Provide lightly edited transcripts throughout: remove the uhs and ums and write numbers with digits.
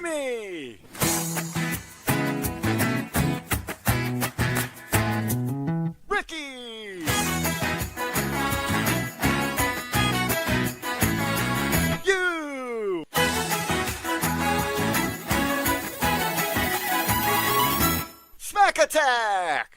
Jimmy! Ricky! You! Smack Attack!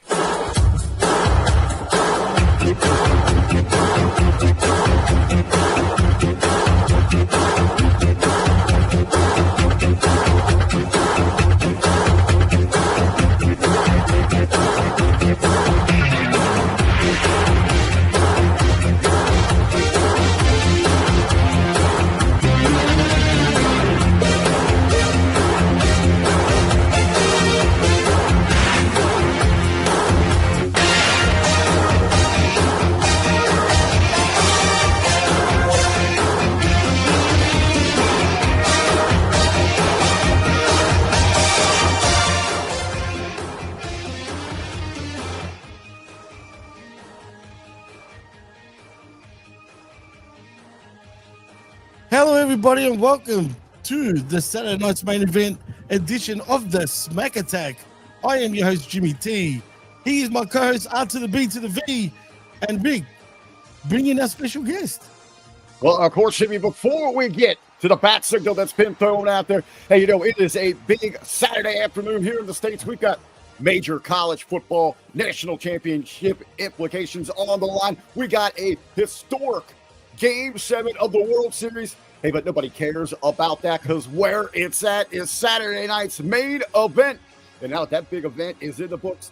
Hello, everybody, and welcome to the Saturday night's main event edition of the Smack Attack. I am your host, Jimmy T. He is my co-host, R to the B to the V, and Big, bring in our special guest. Well, of course, Jimmy, before we get to the bat signal that's been thrown out there, hey, you know, it is a big Saturday afternoon here in the States. We've got major college football national championship implications on the line. We got a historic Game 7 of the World Series. Hey, but nobody cares about that because where it's at is Saturday night's main event. And now that big event is in the books,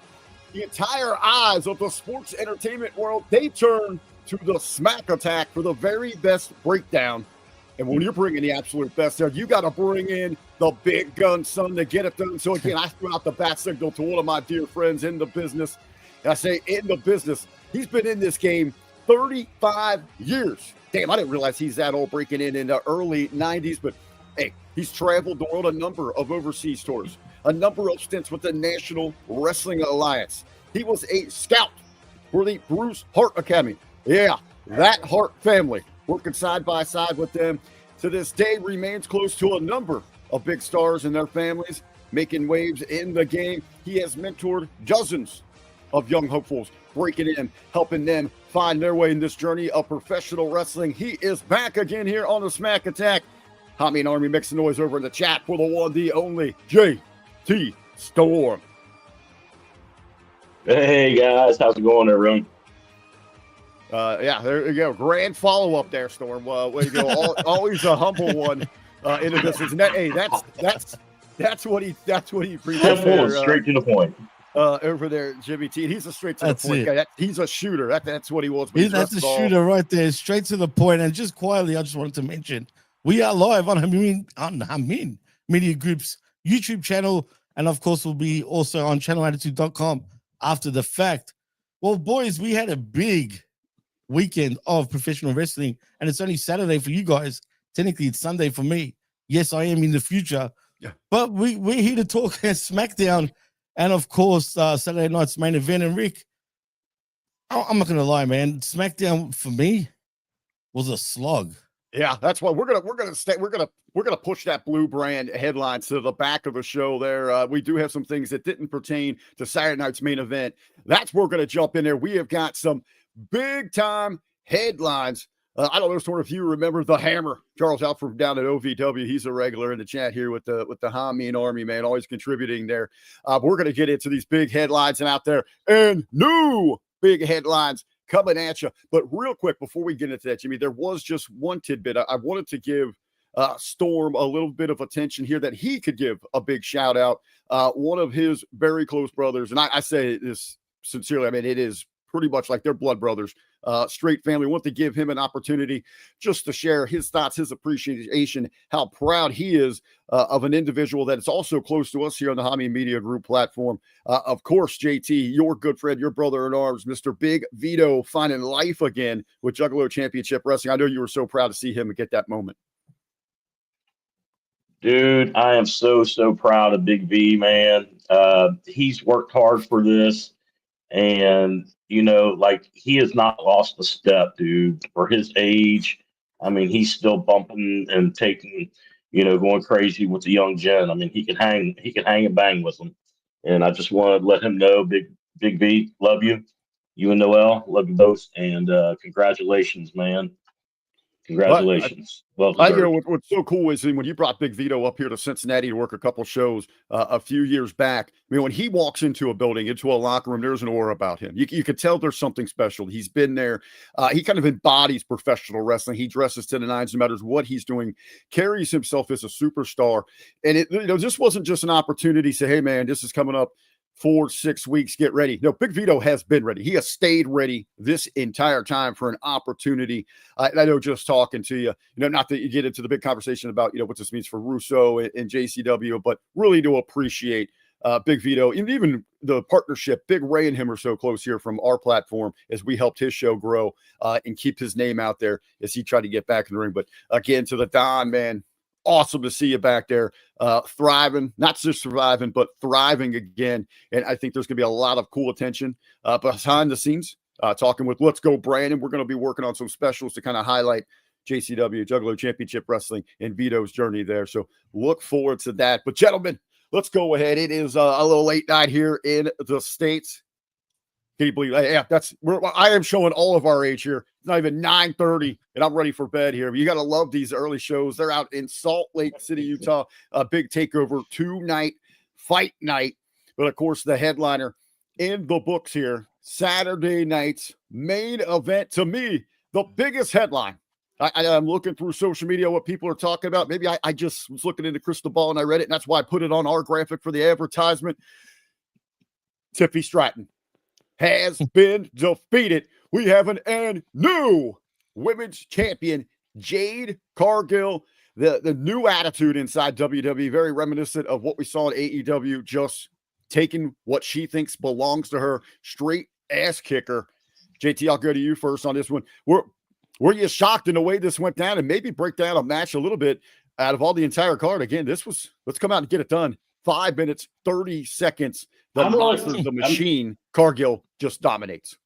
the entire eyes of the sports entertainment world, they turn to the Smack Attack for the very best breakdown. And when you're bringing the absolute best there, you got to bring in the big gun son to get it done. So again, I threw out the bat signal to one of my dear friends in the business. And I say in the business, he's been in this game 35 years. Damn, I didn't realize he's that old, breaking in the early 90s. But hey, he's traveled the world, a number of overseas tours, a number of stints with the National Wrestling Alliance. He was a scout for the Bruce Hart Academy. Yeah, that Hart family, working side by side with them. To this day, remains close to a number of big stars and their families, making waves in the game. He has mentored dozens of young hopefuls, breaking in, helping them find their way in this journey of professional wrestling. He is back again here on the Smack Attack. Tommy and Army, make some noise over in the chat for the one, the only JT Storm. Hey guys, how's it going, everyone? Yeah, there you go. Grand follow-up there, Storm. Way to go. Always a humble one in the business. And hey, that's what he preaches there. Straight to the point. Over there, Jimmy T. He's a straight to the point guy. He's a shooter. That's what he wants. That's a shooter right there, straight to the point. And just quietly, I just wanted to mention, we are live on Hamin Media Group's YouTube channel. And of course, we'll be also on channelattitude.com after the fact. Well, boys, we had a big weekend of professional wrestling, and it's only Saturday for you guys. Technically, it's Sunday for me. Yes, I am in the future. Yeah. But we're here to talk SmackDown. And of course, Saturday night's main event. And Rick, I'm not gonna lie, man. SmackDown for me was a slog. Yeah, that's why we're gonna push that blue brand headlines to the back of the show. There, we do have some things that didn't pertain to Saturday night's main event. That's where we're gonna jump in there. We have got some big time headlines. I don't know, sort of, if you remember the Hammer, Charles Alford down at OVW. He's a regular in the chat here with the Hameen Army, man, always contributing there. We're going to get into these big headlines and out there, and new big headlines coming at you. But real quick, before we get into that, Jimmy, there was just one tidbit. I wanted to give Storm a little bit of attention here, that he could give a big shout out. One of his very close brothers, and I say this sincerely, I mean, it is pretty much like they're blood brothers, straight family. Want to give him an opportunity just to share his thoughts, his appreciation, how proud he is of an individual that is also close to us here on the Hami Media Group platform. Of course, JT, your good friend, your brother in arms, Mr. Big Vito, finding life again with Juggalo Championship Wrestling. I know you were so proud to see him and get that moment. Dude, I am so proud of Big V, man. He's worked hard for this. And, you know, like, he has not lost a step, dude, for his age. I mean, he's still bumping and taking, going crazy with the young gen. I mean, he can hang and bang with them. And I just want to let him know, Big V, love you. You and Noel, love you both. And congratulations, man. Congratulations. Well deserved. What's so cool is when you brought Big Vito up here to Cincinnati to work a couple shows a few years back. I mean, when he walks into a building, into a locker room, there's an aura about him. You could tell there's something special. He's been there. He kind of embodies professional wrestling. He dresses to the nines, no matter what he's doing, carries himself as a superstar. And it, this wasn't just an opportunity to say, hey, man, this is coming up 4-6 weeks, get ready. No, Big Vito has been ready. He has stayed ready this entire time for an opportunity. I know, just talking to you, not that you get into the big conversation about, what this means for Russo and JCW, but really to appreciate Big Vito, and even the partnership. Big Ray and him are so close here from our platform as we helped his show grow and keep his name out there as he tried to get back in the ring. But again, to the Don, man, awesome to see you back there, thriving, not just surviving, but thriving again. And I think there's going to be a lot of cool attention behind the scenes. Talking with Let's Go Brandon, we're going to be working on some specials to kind of highlight JCW, Juggalo Championship Wrestling, and Vito's journey there. So look forward to that. But gentlemen, let's go ahead. It is a little late night here in the States. Can you believe that? Yeah, I am showing all of our age here. It's not even 9:30, and I'm ready for bed here. But you got to love these early shows. They're out in Salt Lake City, Utah. A big takeover 2-night fight night. But of course, the headliner in the books here, Saturday night's main event. To me, the biggest headline. I'm looking through social media, what people are talking about. Maybe I just was looking in the crystal ball and I read it, and that's why I put it on our graphic for the advertisement. Tiffy Stratton has been defeated. We have a new women's champion, Jade Cargill. The new attitude inside WWE, very reminiscent of what we saw in AEW, just taking what she thinks belongs to her, straight ass kicker. JT, I'll go to you first on this one. Were you shocked in the way this went down, and maybe break down a match a little bit out of all the entire card? Again, let's come out and get it done. 5 minutes, 30 seconds. The monster, the machine, Cargill just dominates.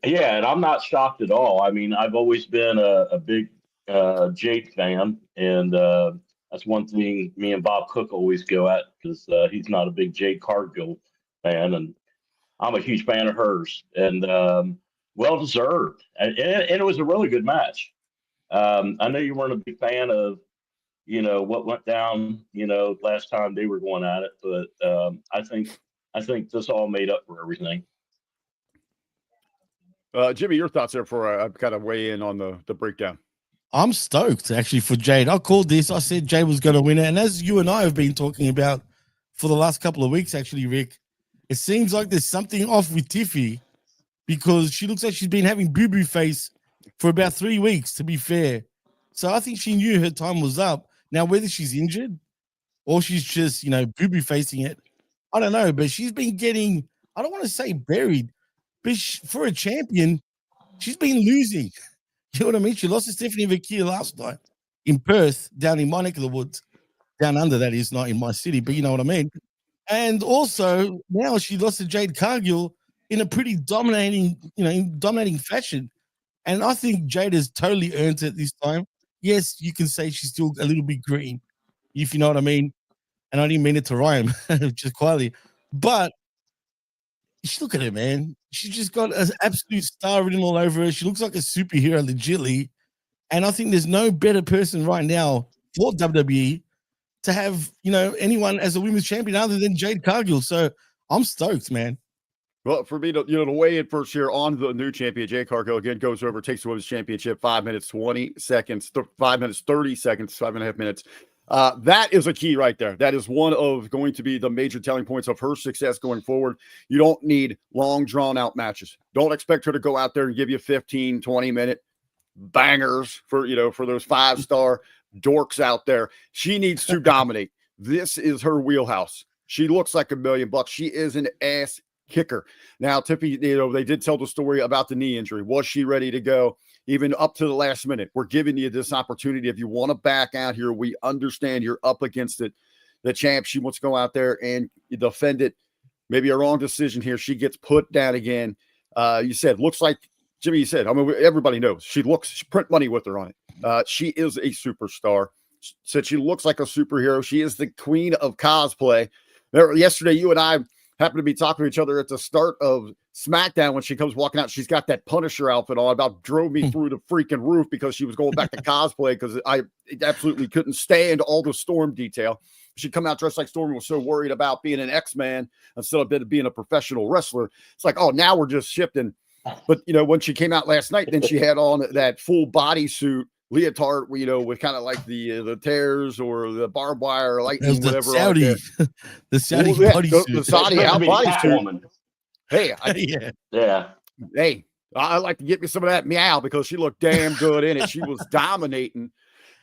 Yeah, and I'm not shocked at all. I mean, I've always been a big Jade fan, and that's one thing me and Bob Cook always go at, because he's not a big Jade Cargill fan, and I'm a huge fan of hers, and well deserved. And it was a really good match. I know you weren't a big fan of what went down, last time they were going at it. But I think this all made up for everything. Jimmy, your thoughts there before I kind of weigh in on the breakdown. I'm stoked actually for Jade. I called this. I said Jade was going to win it. And as you and I have been talking about for the last couple of weeks, actually, Rick, it seems like there's something off with Tiffy, because she looks like she's been having boo-boo face for about 3 weeks, to be fair. So I think she knew her time was up. Now, whether she's injured or she's just, boo-boo facing it, I don't know. But she's been getting, I don't want to say buried, but for a champion, she's been losing. You know what I mean? She lost to Stephanie Vakir last night in Perth, down in my neck of the woods. Down under, that is, not in my city, but you know what I mean. And also, now she lost to Jade Cargill in a pretty dominating fashion. And I think Jade has totally earned it this time. Yes, you can say she's still a little bit green, if you know what I mean. And I didn't mean it to rhyme, just quietly. But look at her, man. She's just got an absolute star written all over her. She looks like a superhero, legitly. And I think there's no better person right now for WWE to have, anyone as a women's champion other than Jade Cargill. So I'm stoked, man. Well, for me to weigh in first here on the new champion, Jade Cargill again goes over, takes the women's championship, 5 minutes 20 seconds, 5 minutes 30 seconds, 5.5 minutes. That is a key right there. That is one of going to be the major telling points of her success going forward. You don't need long, drawn out matches. Don't expect her to go out there and give you 15, 20-minute bangers for those 5-star dorks out there. She needs to dominate. This is her wheelhouse. She looks like $1 million. She is an ass kicker. Now, Tiffy, they did tell the story about the knee injury. Was she ready to go? Even up to the last minute, we're giving you this opportunity. If you want to back out here, we understand you're up against it. The champ, she wants to go out there and defend it. Maybe a wrong decision here. She gets put down again. You said, looks like Jimmy, you said, I mean, everybody knows she print money with her on it. She is a superstar. Said she looks like a superhero. She is the queen of cosplay. Yesterday, you and I happened to be talking to each other at the start of SmackDown when she comes walking out. She's got that Punisher outfit on. About drove me through the freaking roof because she was going back to cosplay because I absolutely couldn't stand all the Storm detail. She'd come out dressed like Storm and was so worried about being an X-Man instead of being a professional wrestler. It's like, oh, now we're just shifting. But, when she came out last night, then she had on that full bodysuit leotard, with kind of like the tears or the barbed wire, lightning, the whatever. Saudi, the Saudi bodysuit. bodysuit. The Saudi out bodysuit. Hey, yeah. Hey, I like to get me some of that meow because she looked damn good in it. She was dominating.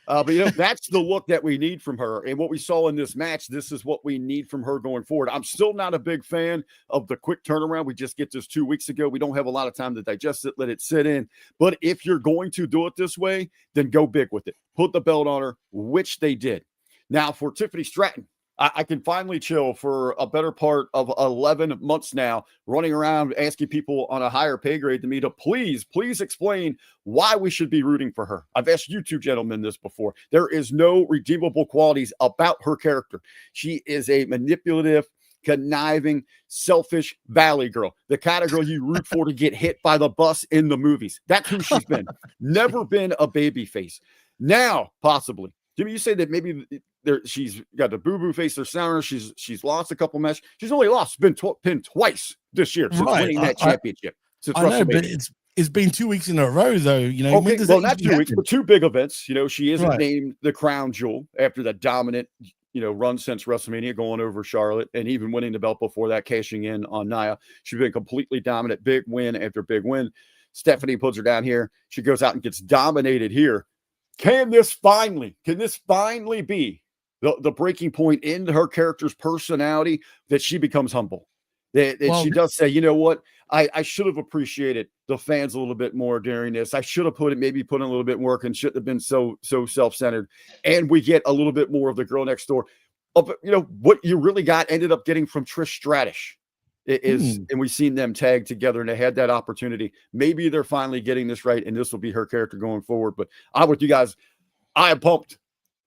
But that's the look that we need from her. And what we saw in this match, this is what we need from her going forward. I'm still not a big fan of the quick turnaround. We just get this 2 weeks ago. We don't have a lot of time to digest it, let it sit in. But if you're going to do it this way, then go big with it. Put the belt on her, which they did. Now for Tiffany Stratton, I can finally chill for a better part of 11 months now, running around asking people on a higher pay grade than me to please explain why we should be rooting for her. I've asked you two gentlemen this before. There is no redeemable qualities about her character. She is a manipulative, conniving, selfish valley girl, the kind of girl you root for to get hit by the bus in the movies. That's who she's been. Never been a baby face. Now, possibly. Jimmy, you say that maybe she's got the boo-boo face or sounder. She's lost a couple matches. She's only lost, been pinned twice this year since winning that championship. I know, but it's been 2 weeks in a row, though. Okay, well, not 2 weeks, but two big events. She isn't named the crown jewel after the dominant, run since WrestleMania, going over Charlotte and even winning the belt before that, cashing in on Nia. She's been completely dominant, big win after big win. Stephanie puts her down here. She goes out and gets dominated here. Can this finally be the breaking point in her character's personality that she becomes humble? That she does say, you know what? I should have appreciated the fans a little bit more during this. I should have put in a little bit more work and shouldn't have been so self-centered. And we get a little bit more of the girl next door. Of what you really ended up getting from Trish Stratus. And we've seen them tag together and they had that opportunity. Maybe they're finally getting this right and this will be her character going forward. But I'm with you guys. I am pumped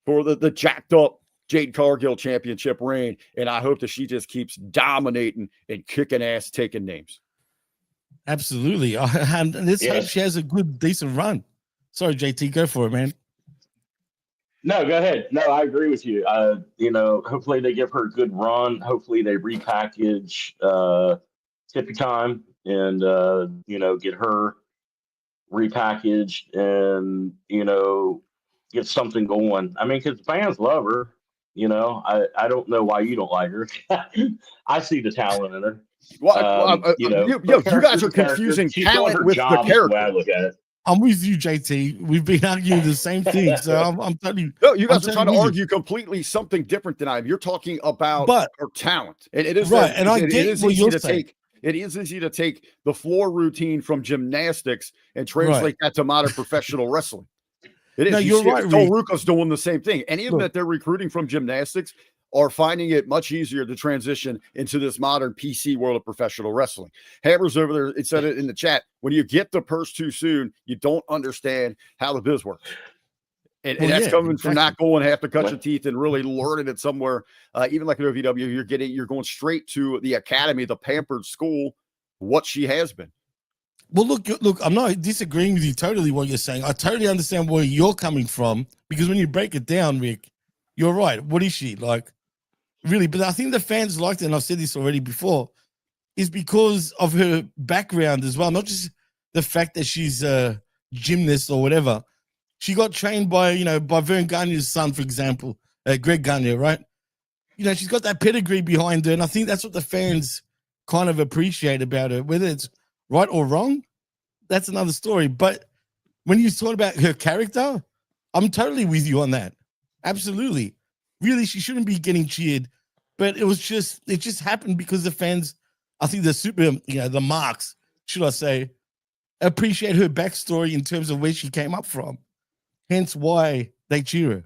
for the jacked up Jade Cargill championship reign. And I hope that she just keeps dominating and kicking ass, taking names. Absolutely. And let's hope she has a good, decent run. Sorry, JT, go for it, man. No, go ahead. No, I agree with you. Hopefully they give her a good run. Hopefully they repackage Tippy Time and, get her repackaged and, get something going. I mean, because fans love her. I don't know why you don't like her. I see the talent in her. Well, you guys are confusing talent with the character. I look at it. I'm with you, JT. We've been arguing the same thing. So I'm telling you. No, you guys are trying to argue completely something different than I am. You're talking about her talent. And it is right. And I get what you're saying. It is easy to take the floor routine from gymnastics and translate that to modern professional wrestling. It is. No, you're right. Ruka's doing the same thing. Any of them that they're recruiting from gymnastics are finding it much easier to transition into this modern PC world of professional wrestling. Hammer's over there. It said it in the chat. When you get the purse too soon, you don't understand how the biz works. And that's coming from not going half the cut your teeth and really learning it somewhere. Even like at OVW, you're going straight to the academy, the pampered school, what she has been. Well, look, I'm not disagreeing with you totally what you're saying. I totally understand where you're coming from because when you break it down, Rick, you're right. What is she like? Really, but I think the fans liked it, and I've said this already before, is because of her background as well, not just the fact that she's a gymnast or whatever. She got trained by Vern Gagne's son, for example, Greg Gagne, right? She's got that pedigree behind her, and I think that's what the fans kind of appreciate about her. Whether it's right or wrong, that's another story. But when you talk about her character, I'm totally with you on that. Absolutely. Really, she shouldn't be getting cheered, but it just happened because the fans, I think the marks, should I say, appreciate her backstory in terms of where she came up from. Hence why they cheer her.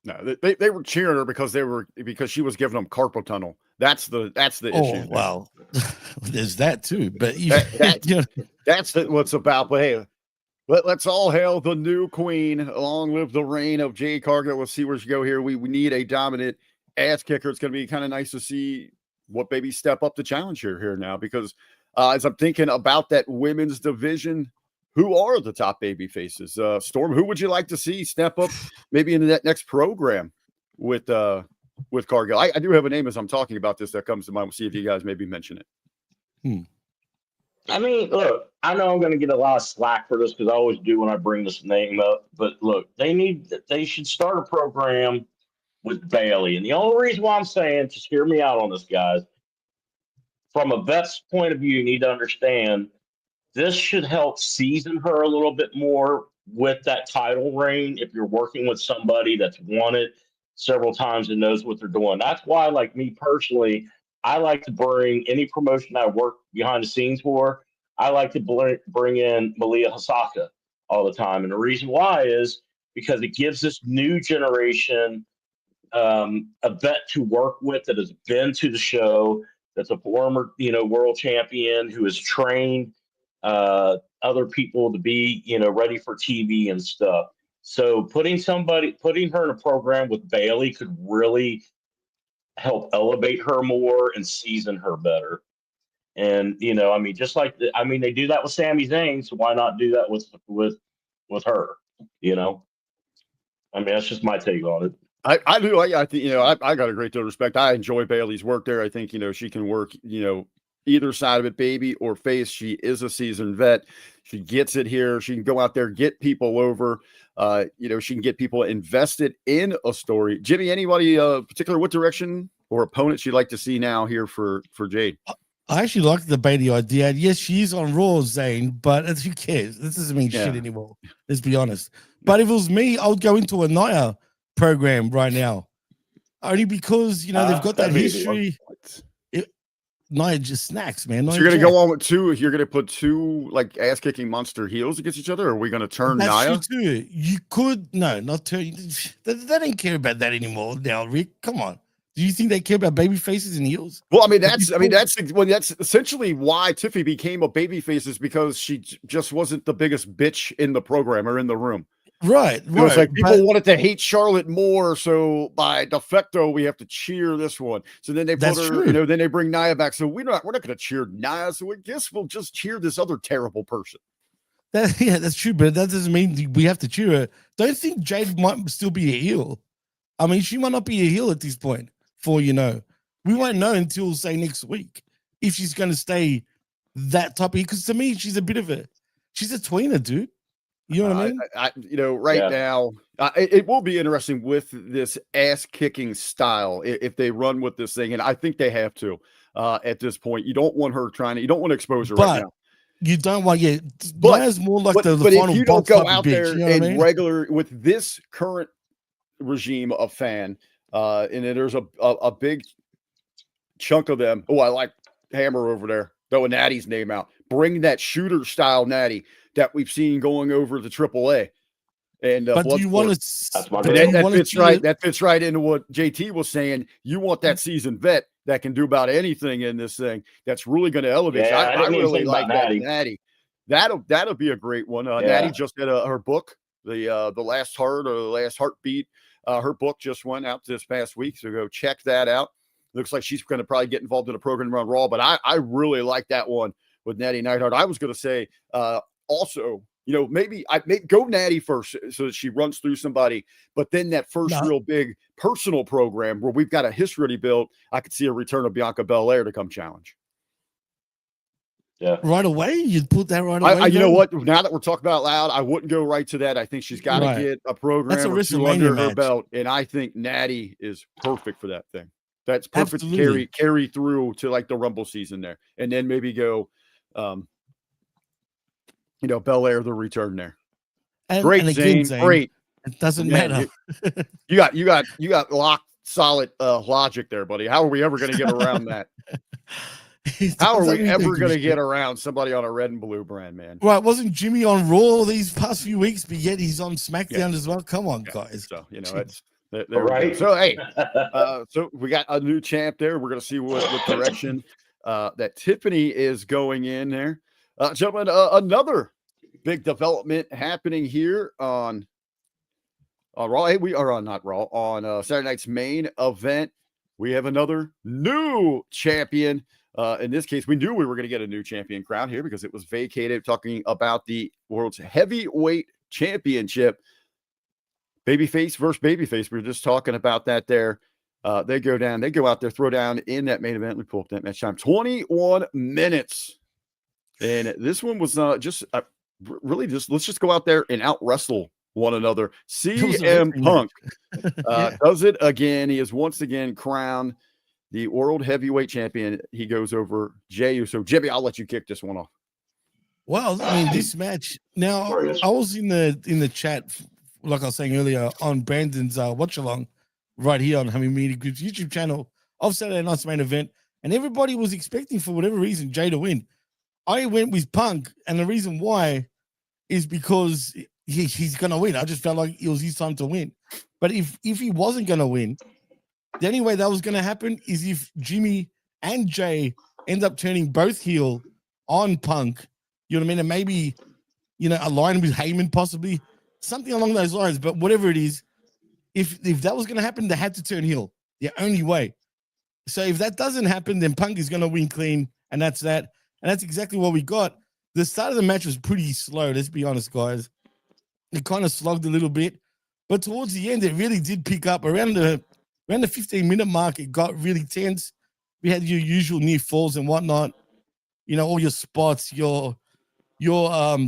No, they were cheering her because she was giving them carpal tunnel. That's the Oh issue. well, there's that too. But you, That- you know, That's what's about. But hey, let's all hail the new queen. Long live the reign of Jade Cargill. We'll see where she go here. We need a dominant ass kicker. It's going to be kind of nice to see what baby step up the challenge here now, because as I'm thinking about that women's division, who are the top baby faces? Storm, who would you like to see step up maybe into that next program with Cargill? I do have a name as I'm talking about this that comes to mind. We'll see if you guys maybe mention it. I mean, look, I know I'm going to get a lot of slack for this because I always do when I bring this name up. But look, they should start a program with Bailey. And the only reason why I'm saying, just hear me out on this, guys. From a vet's point of view, you need to understand this should help season her a little bit more with that title reign. If you're working with somebody that's won it several times and knows what they're doing, that's why, like me personally, I like to bring any promotion I work behind the scenes for. I like to bring in Malia Hasaka all the time, and the reason why is because it gives this new generation a vet to work with that has been to the show, that's a former world champion who has trained other people to be ready for TV and stuff. So putting her in a program with Bailey could really help elevate her more and season her better. And I mean, just like they do that with Sami Zayn, so why not do that with her? I mean, that's just my take on it. I do. I think I got a great deal of respect. I enjoy Bailey's work there. I think she can work either side of it, baby or face. She is a seasoned vet. She gets it here. She can go out there, get people over. She can get people invested in a story. Jimmy, anybody particular what direction or opponent you'd like to see now here for Jade? I actually like the Bailey idea. Yes, she's on Raw, Zane, but who cares? This doesn't mean shit anymore. Let's be honest. But if it was me, I would go into a Nia program right now, only because they've got that history. Nia just snacks, man. So you're going to go on with two. You're going to put two like ass kicking monster heels against each other. Or are we going to turn Nia? That's true too. You could not turn. They don't care about that anymore now, Rick. Come on. Do you think they care about baby faces and heels? Well, that's essentially why Tiffy became a baby face, is because she just wasn't the biggest bitch in the program or in the room. Right. It was like people wanted to hate Charlotte more, so by de facto we have to cheer this one. So then they put her, then they bring Nia back. So we're not going to cheer Nia. So I guess we'll just cheer this other terrible person. That's true, but that doesn't mean we have to cheer her. Don't think Jade might still be a heel. I mean, she might not be a heel at this point. We won't know until say next week if she's going to stay that type of, because to me she's a tweener, dude. You know what I mean? Now it will be interesting with this ass kicking style if they run with this thing, and I think they have to at this point. You don't want her you don't want to expose her right now. You don't want, Nia's more like the but final if you don't go out there and regular with this current regime of fan. And then there's a big chunk of them. Oh, I like Hammer over there. Throwing Natty's name out. Bring that shooter style Natty that we've seen going over the AAA. And but do you want to? That fits right into what JT was saying. You want that seasoned vet that can do about anything in this thing. That's really going to elevate. Yeah, I really like that Natty. That'll be a great one. Natty just had her book, the Last Heart or the Last Heartbeat. Her book just went out this past week, so go check that out. Looks like she's going to probably get involved in a program around Raw, but I really like that one with Natty Neidhart. I was going to say also, maybe I go Natty first so that she runs through somebody, but then that first real big personal program where we've got a history built, I could see a return of Bianca Belair to come challenge. Yeah. Right away? You'd put that right away? You know what? Now that we're talking about it loud, I wouldn't go right to that. I think she's got to get a program or two under her belt, and I think Natty is perfect for that thing. That's perfect to carry through to like the Rumble season there, and then maybe go, Belair the return there. Great, Zane. Great. It doesn't matter. You got locked solid logic there, buddy. How are we ever going to get around that? How are we ever going to get around somebody on a red and blue brand, man? Right. Wasn't Jimmy on Raw these past few weeks, but yet he's on SmackDown as well? Come on, guys. So, it's There we go. Right. So hey, so we got a new champ there. We're gonna see what direction that Tiffany is going in there. Gentlemen, another big development happening here on Raw. Hey, we are on not Raw on Saturday night's main event. We have another new champion. In this case, we knew we were going to get a new champion crown here because it was vacated. Talking about the world's heavyweight championship, babyface versus babyface. We were just talking about that there. They go out there, throw down in that main event. We pull up that match time, 21 minutes. And this one was really just, let's just go out there and out wrestle one another. CM Punk does it again. He is once again crowned the world heavyweight champion. He goes over Jey Uso. Jimmy, I'll let you kick this one off. Well, I mean, this match. Now, I was in the chat, like I was saying earlier, on Brandon's watch along right here on Hammy Media Group's YouTube channel of Saturday Night's main event, and everybody was expecting, for whatever reason, Jey to win. I went with Punk, and the reason why is because he's gonna win. I just felt like it was his time to win. But if he wasn't gonna win, the only way that was gonna happen is if Jimmy and Jey end up turning both heel on Punk. You know what I mean? And maybe, align with Heyman, possibly something along those lines. But whatever it is, if that was gonna happen, they had to turn heel. The only way. So if that doesn't happen, then Punk is gonna win clean, and that's that. And that's exactly what we got. The start of the match was pretty slow, let's be honest, guys. It kind of slogged a little bit. But towards the end, it really did pick up. Around the 15-minute mark, it got really tense. We had your usual near falls and whatnot. All your spots, your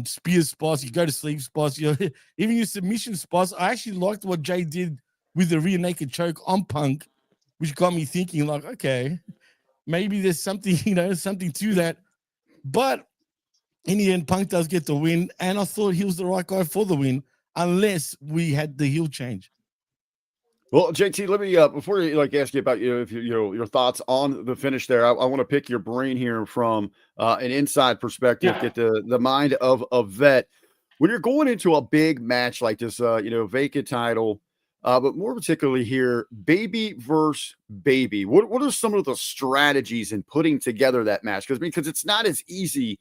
spear spots, you go to sleep spots, even your submission spots. I actually liked what Jey did with the rear naked choke on Punk, which got me thinking, like, okay, maybe there's something, something to that. But in the end, Punk does get the win, and I thought he was the right guy for the win, unless we had the heel change. Well, JT, let me before you ask you about if your thoughts on the finish there. I want to pick your brain here from an inside perspective, get the mind of a vet. When you're going into a big match like this, vacant title, but more particularly here, baby versus baby. What are some of the strategies in putting together that match? Because it's not as easy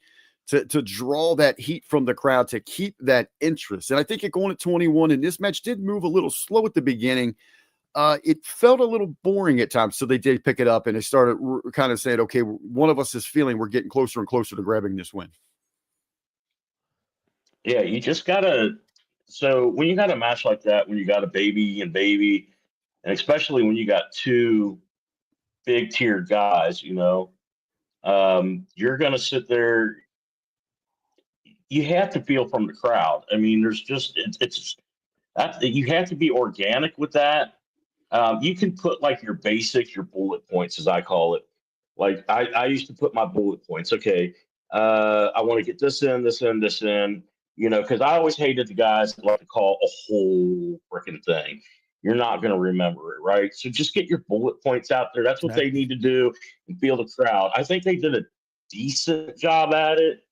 to draw that heat from the crowd, to keep that interest. And I think going at 21, and this match did move a little slow at the beginning. It felt a little boring at times. So they did pick it up, and they started kind of saying, okay, one of us is feeling we're getting closer and closer to grabbing this win. Yeah, you just gotta. So when you got a match like that, when you got a baby, and especially when you got two big tier guys, you're gonna sit there. You have to feel from the crowd. I mean, there's just it's that you have to be organic with that. You can put like your basics, your bullet points, as I call it. Like I used to put my bullet points. Okay, I want to get this in, this in, this in. Because I always hated the guys that like to call a whole freaking thing. You're not going to remember it, right? So just get your bullet points out there. That's what they need to do and feel the crowd. I think they did a decent job at it,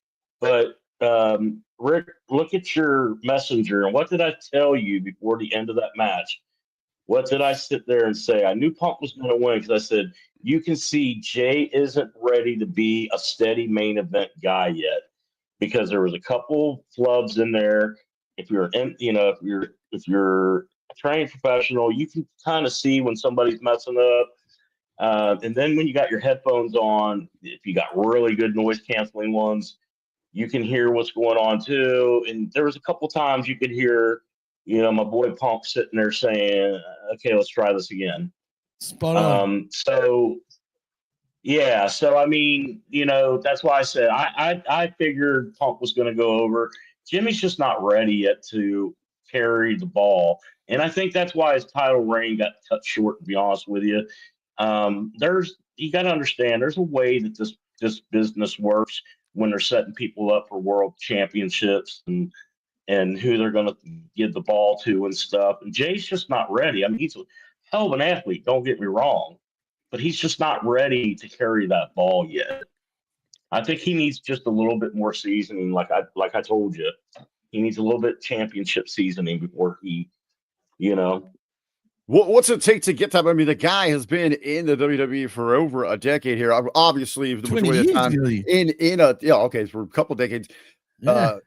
but Rick, look at your messenger. And what did I tell you before the end of that match? What did I sit there and say? I knew Punk was going to win because I said, you can see Jey isn't ready to be a steady main event guy yet, because there was a couple flubs in there. If you're a trained professional, you can kind of see when somebody's messing up. And then when you got your headphones on, if you got really good noise canceling ones, you can hear what's going on too. And there was a couple times you could hear, my boy Punk sitting there saying, okay, let's try this again. Spot on. So I mean, that's why I said I figured Punk was going to go over. Jimmy's just not ready yet to carry the ball, and I think that's why his title reign got cut short. To be honest with you, you got to understand there's a way that this business works when they're setting people up for world championships and who they're going to give the ball to and stuff. And Jay's just not ready. I mean, he's a hell of an athlete. Don't get me wrong. But he's just not ready to carry that ball yet. I think he needs just a little bit more seasoning. Like I told you, he needs a little bit championship seasoning before he, What's it take to get that? I mean, the guy has been in the WWE for over a decade here. Obviously, the 20 majority of the years, time really. for a couple decades. Yeah.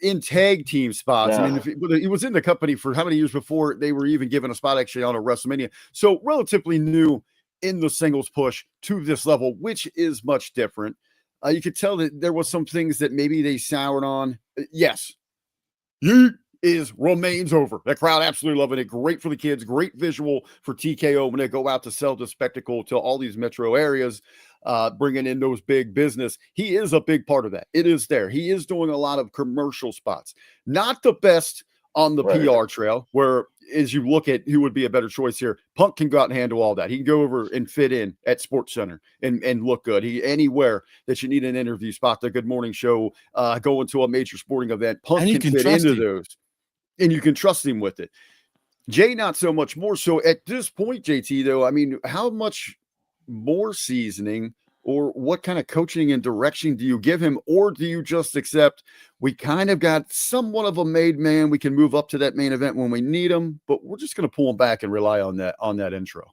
In tag team spots. Yeah. I mean, he was in the company for how many years before they were even given a spot actually on a WrestleMania? So relatively new in the singles push to this level, which is much different. You could tell that there was some things that maybe they soured on. Yes, remains over. That crowd absolutely loving it. Great for the kids. Great visual for TKO when they go out to sell the spectacle to all these metro areas, bringing in those big business. He is a big part of that. It is there. He is doing a lot of commercial spots. Not the best on the Right. PR trail, where as you look at who would be a better choice here, Punk can go out and handle all that. He can go over and fit in at Sports Center and look good. Anywhere that you need an interview spot, the Good Morning Show, going to a major sporting event, Punk And you can can fit trust into him. those. And you can trust him with it. Jay, not so much more. So at this point, JT, though, I mean, how much more seasoning or what kind of coaching and direction do you give him? Or do you just accept we kind of got somewhat of a made man? We can move up to that main event when we need him, but we're just going to pull him back and rely on that intro.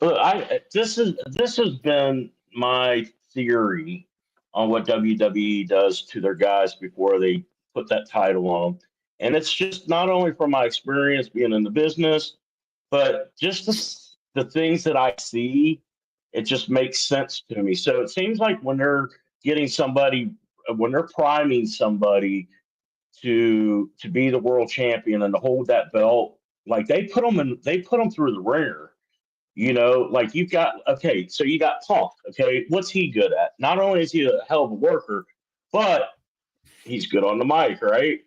Look, this has been my theory on what WWE does to their guys before they put that title on them. And it's just not only from my experience being in the business, but just the things that I see, it just makes sense to me. So it seems like when they're when they're priming somebody to be the world champion and to hold that belt, like they put them through the ringer. Like so you got Punk. Okay, what's he good at? Not only is he a hell of a worker, but he's good on the mic, right?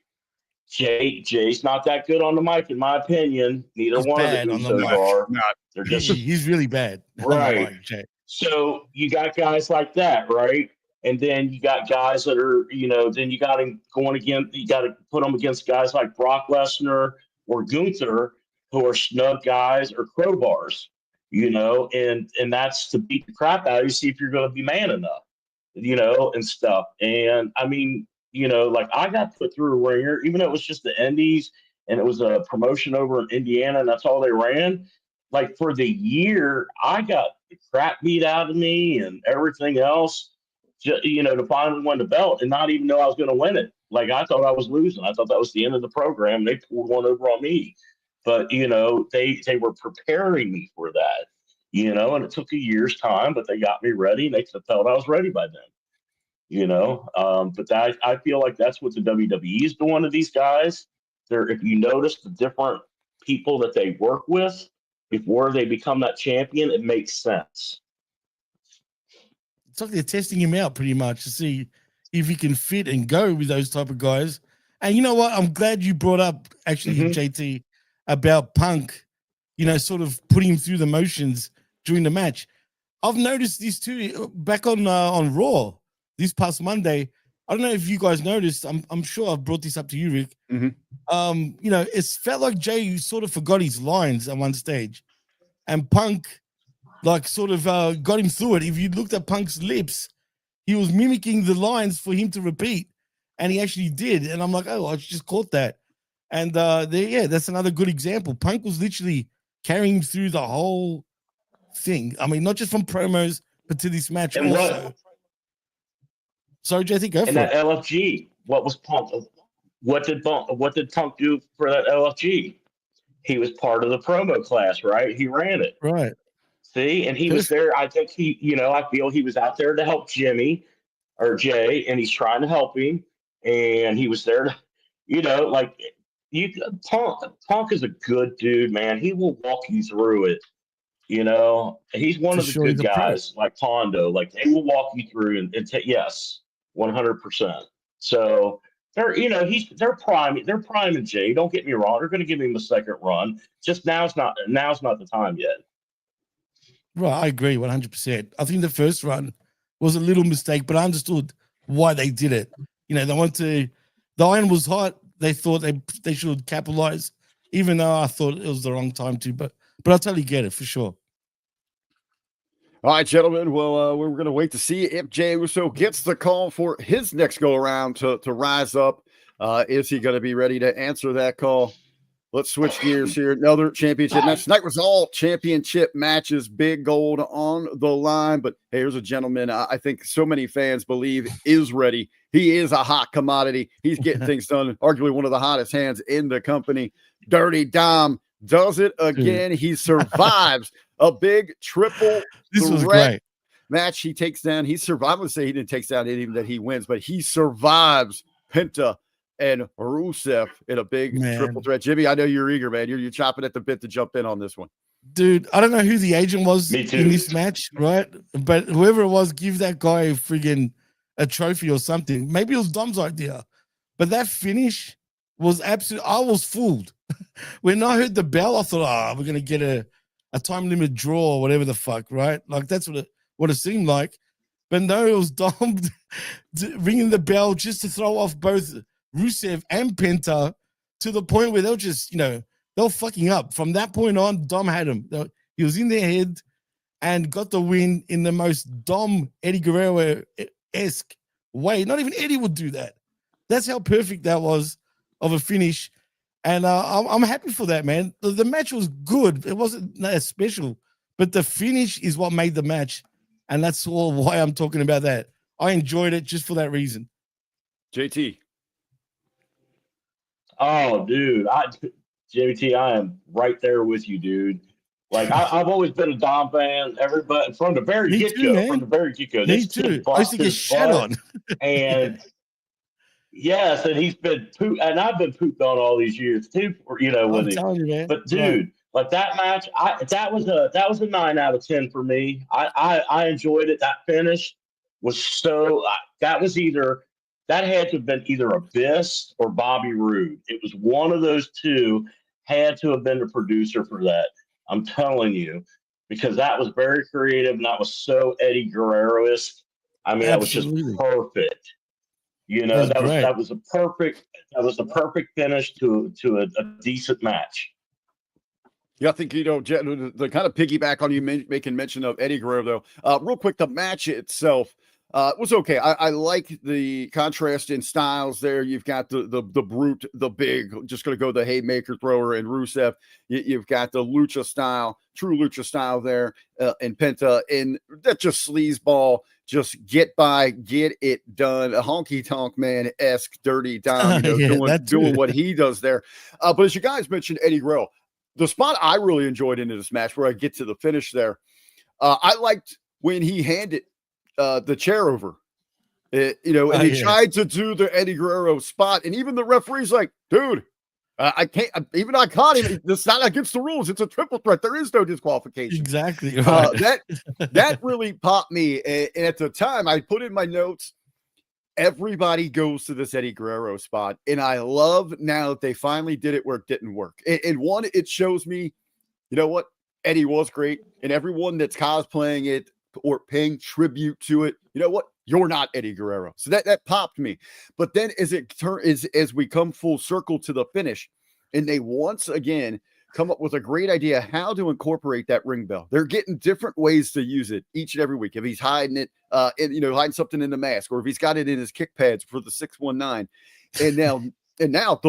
Jay's not that good on the mic, in my opinion. Neither He's one of the bad on the Usos mic. are. Not. They're just He's really bad. right. Jay. So you got guys like that, right? And then you got guys that are, then you got him going again. You got to put them against guys like Brock Lesnar or Gunther, who are snug guys or crowbars, and that's to beat the crap out of you, see if you're going to be man enough, and stuff. And I mean, like I got put through a ringer, even though it was just the Indies and it was a promotion over in Indiana, and that's all they ran. Like for the year, I got the crap beat out of me and everything else, to finally win the belt and not even know I was going to win it. Like I thought I was losing. I thought that was the end of the program. They pulled one over on me, but they were preparing me for that, and it took a year's time, but they got me ready and they felt I was ready by then. But I feel like that's what the WWE is doing to these guys. If you notice the different people that they work with before they become that champion, it makes sense. It's like they're testing him out pretty much to see if he can fit and go with those type of guys. And you know what? I'm glad you brought up actually, JT, about Punk, sort of putting him through the motions during the match. I've noticed this too back on Raw this past Monday. I don't know if you guys noticed. I'm sure I've brought this up to you, Rick. It felt like Jay sort of forgot his lines at one stage, and Punk sort of got him through it. If you looked at Punk's lips, he was mimicking the lines for him to repeat, and he actually did. And I'm like, oh, I just caught that. And that's another good example. Punk was literally carrying him through the whole thing. I mean, not just from promos, but to this match and also. Sorry, JT, go for it. And that LFG, what was Punk? What did Punk do for that LFG? He was part of the promo class, right? He ran it. Right. See, and he was there. I think I feel he was out there to help Jimmy or Jay, and he's trying to help him. And he was there to, Punk is a good dude, man. He will walk you through it. He's one of the good guys, like Pondo. Like they will walk you through and yes, 100%. So they're priming Jay. Don't get me wrong. They're going to give him a second run. Just now's not the time yet. Right, I agree 100%. I think the first run was a little mistake, but I understood why they did it. The iron was hot. They thought they should capitalize, even though I thought it was the wrong time to. But I totally get it for sure. All right, gentlemen. Well, we're going to wait to see if Jey Uso gets the call for his next go around to rise up. Is he going to be ready to answer that call? let's switch gears here. Another championship match. Tonight was all championship matches, big gold on the line. But hey, here's a gentleman I think so many fans believe is ready. He is a hot commodity. He's getting things done. Arguably one of the hottest hands in the company. Dirty Dom does it again. He survives a big triple This was threat great. match. He takes down. He survived. I would say he didn't take down even that he wins, but he survives Penta and Rusev in a big triple threat. Jimmy, I know you're eager, man. You're chopping at the bit to jump in on this one. Dude, I don't know who the agent was in this match, right? But whoever it was, give that guy friggin' a trophy or something. Maybe it was Dom's idea. But that finish was absolute. I was fooled. When I heard the bell, I thought, we're gonna get a time limit draw or whatever the fuck, right? Like that's what it seemed like. But no, it was Dom ringing the bell just to throw off both Rusev and Penta to the point where they'll just, they're fucking up. From that point on, Dom had him. He was in their head and got the win in the most Dom Eddie Guerrero-esque way. Not even Eddie would do that. That's how perfect that was of a finish. And I'm happy for that, man. The match was good. It wasn't that special, but the finish is what made the match. And that's all why I'm talking about that. I enjoyed it just for that reason. JT. Oh, dude. JT, I am right there with you, dude. Like, I've always been a Dom fan. Everybody, from the very get-go. From the very get-go. Me too. I used to get shat on. And, yes, and he's been pooped. And I've been pooped on all these years, too, with him. Telling you, man. But, dude, like that match, that was a 9 out of 10 for me. I enjoyed it. That finish was so that had to have been either Abyss or Bobby Roode. It was one of those two. Had to have been the producer for that. I'm telling you, because that was very creative and that was so Eddie Guerrero-esque. I mean, Absolutely. that was just perfect. That was the perfect finish to a decent match. Yeah, I think, the kind of piggyback on you making mention of Eddie Guerrero, though. Real quick, the match itself was okay. I like the contrast in styles there. You've got the brute, the big, just going to go the haymaker thrower, and Rusev. You've got the lucha style, true lucha style there, and Penta, and that just sleazeball, just get by, get it done. A honky tonk man-esque Dirty Dom, doing what he does there. But as you guys mentioned, Eddie Guerrero, the spot I really enjoyed into this match where I get to the finish there, I liked when he handed the chair over, and he tried to do the Eddie Guerrero spot, and even the referee's like, dude, I can't, even I caught him. It's not against the rules. It's a triple threat. There is no disqualification. Exactly. Right. That really popped me. And at the time I put in my notes, everybody goes to this Eddie Guerrero spot. And I love now that they finally did it where it didn't work. And one, it shows me, Eddie was great. And everyone that's cosplaying it or paying tribute to it, you're not Eddie Guerrero. So that popped me. But then as we come full circle to the finish, and they once again come up with a great idea how to incorporate that ring bell. They're getting different ways to use it each and every week. If he's hiding it, hiding something in the mask, or if he's got it in his kick pads for the 619. And now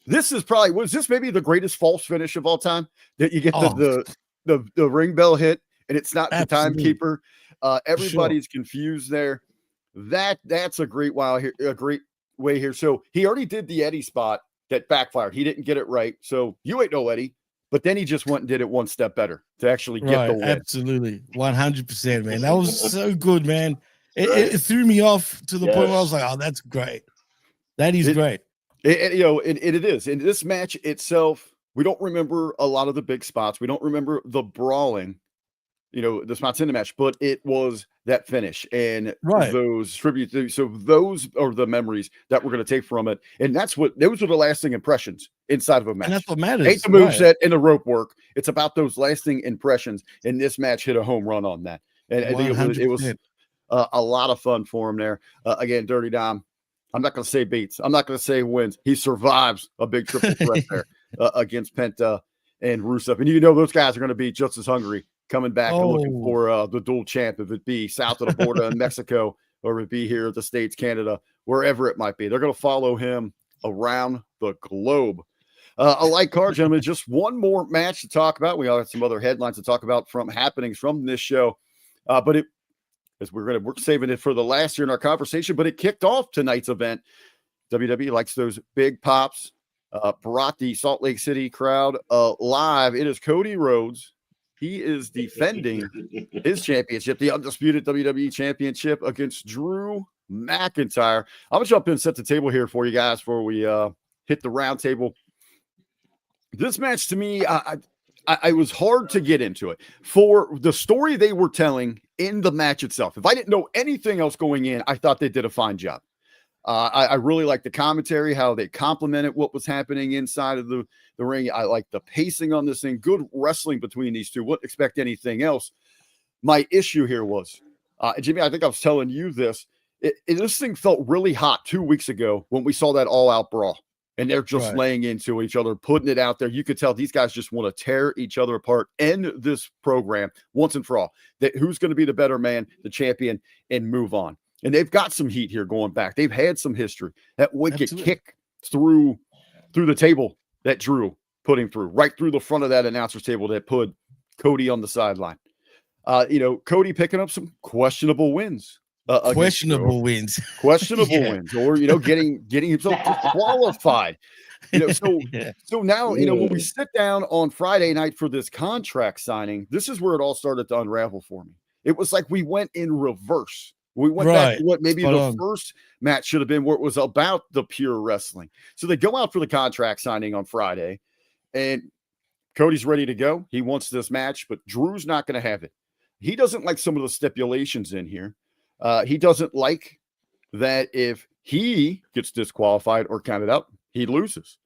this is probably, was this maybe the greatest false finish of all time, that you get the ring bell hit and it's not the timekeeper. Everybody's confused there. That's a great great way here. So he already did the Eddie spot that backfired. He didn't get it right. So you ain't no Eddie, but then he just went and did it one step better to actually get the win. Absolutely. 100%, man. That was so good, man. It threw me off to the point where I was like, oh, that's great. That is great. It is. In this match itself, we don't remember a lot of the big spots. We don't remember the brawling, the spots in the match, but it was that finish and those tributes. So those are the memories that we're going to take from it. And those are the lasting impressions inside of a match. And that's what matters. Ain't the moveset and the rope work. It's about those lasting impressions. And this match hit a home run on that. And I think it was a lot of fun for him there. Again, Dirty Dom, I'm not going to say beats. I'm not going to say wins. He survives a big triple threat there against Penta and Rusev. And those guys are going to be just as hungry coming back and looking for the dual champ, if it be south of the border in Mexico, or if it be here in the States, Canada, wherever it might be. They're going to follow him around the globe. A light card, gentlemen. Just one more match to talk about. We all have some other headlines to talk about from happenings from this show. But it, as we're saving it for the last year in our conversation, but it kicked off tonight's event. WWE likes those big pops. Brought the Salt Lake City crowd live. It is Cody Rhodes. He is defending his championship, the undisputed WWE championship, against Drew McIntyre. I'm going to jump in and set the table here for you guys before we hit the round table. This match, to me, I was hard to get into it. For the story they were telling in the match itself, if I didn't know anything else going in, I thought they did a fine job. I really like the commentary, how they complimented what was happening inside of the ring. I like the pacing on this thing. Good wrestling between these two. Wouldn't expect anything else. My issue here was, Jimmy, I think I was telling you this. This thing felt really hot 2 weeks ago when we saw that all-out brawl. And they're just laying into each other, putting it out there. You could tell these guys just want to tear each other apart, end this program once and for all. That who's going to be the better man, the champion, and move on. And they've got some heat here going back. They've had some history. That wicked kick through the table that Drew put him through, right through the front of that announcer's table that put Cody on the sideline. Cody picking up some questionable wins. Questionable wins, or getting himself disqualified. So now when we sit down on Friday night for this contract signing, this is where it all started to unravel for me. It was like we went in reverse. We went back to what maybe the first match should have been, where it was about the pure wrestling. So they go out for the contract signing on Friday, and Cody's ready to go. He wants this match, but Drew's not going to have it. He doesn't like some of the stipulations in here. He doesn't like that if he gets disqualified or counted out, he loses.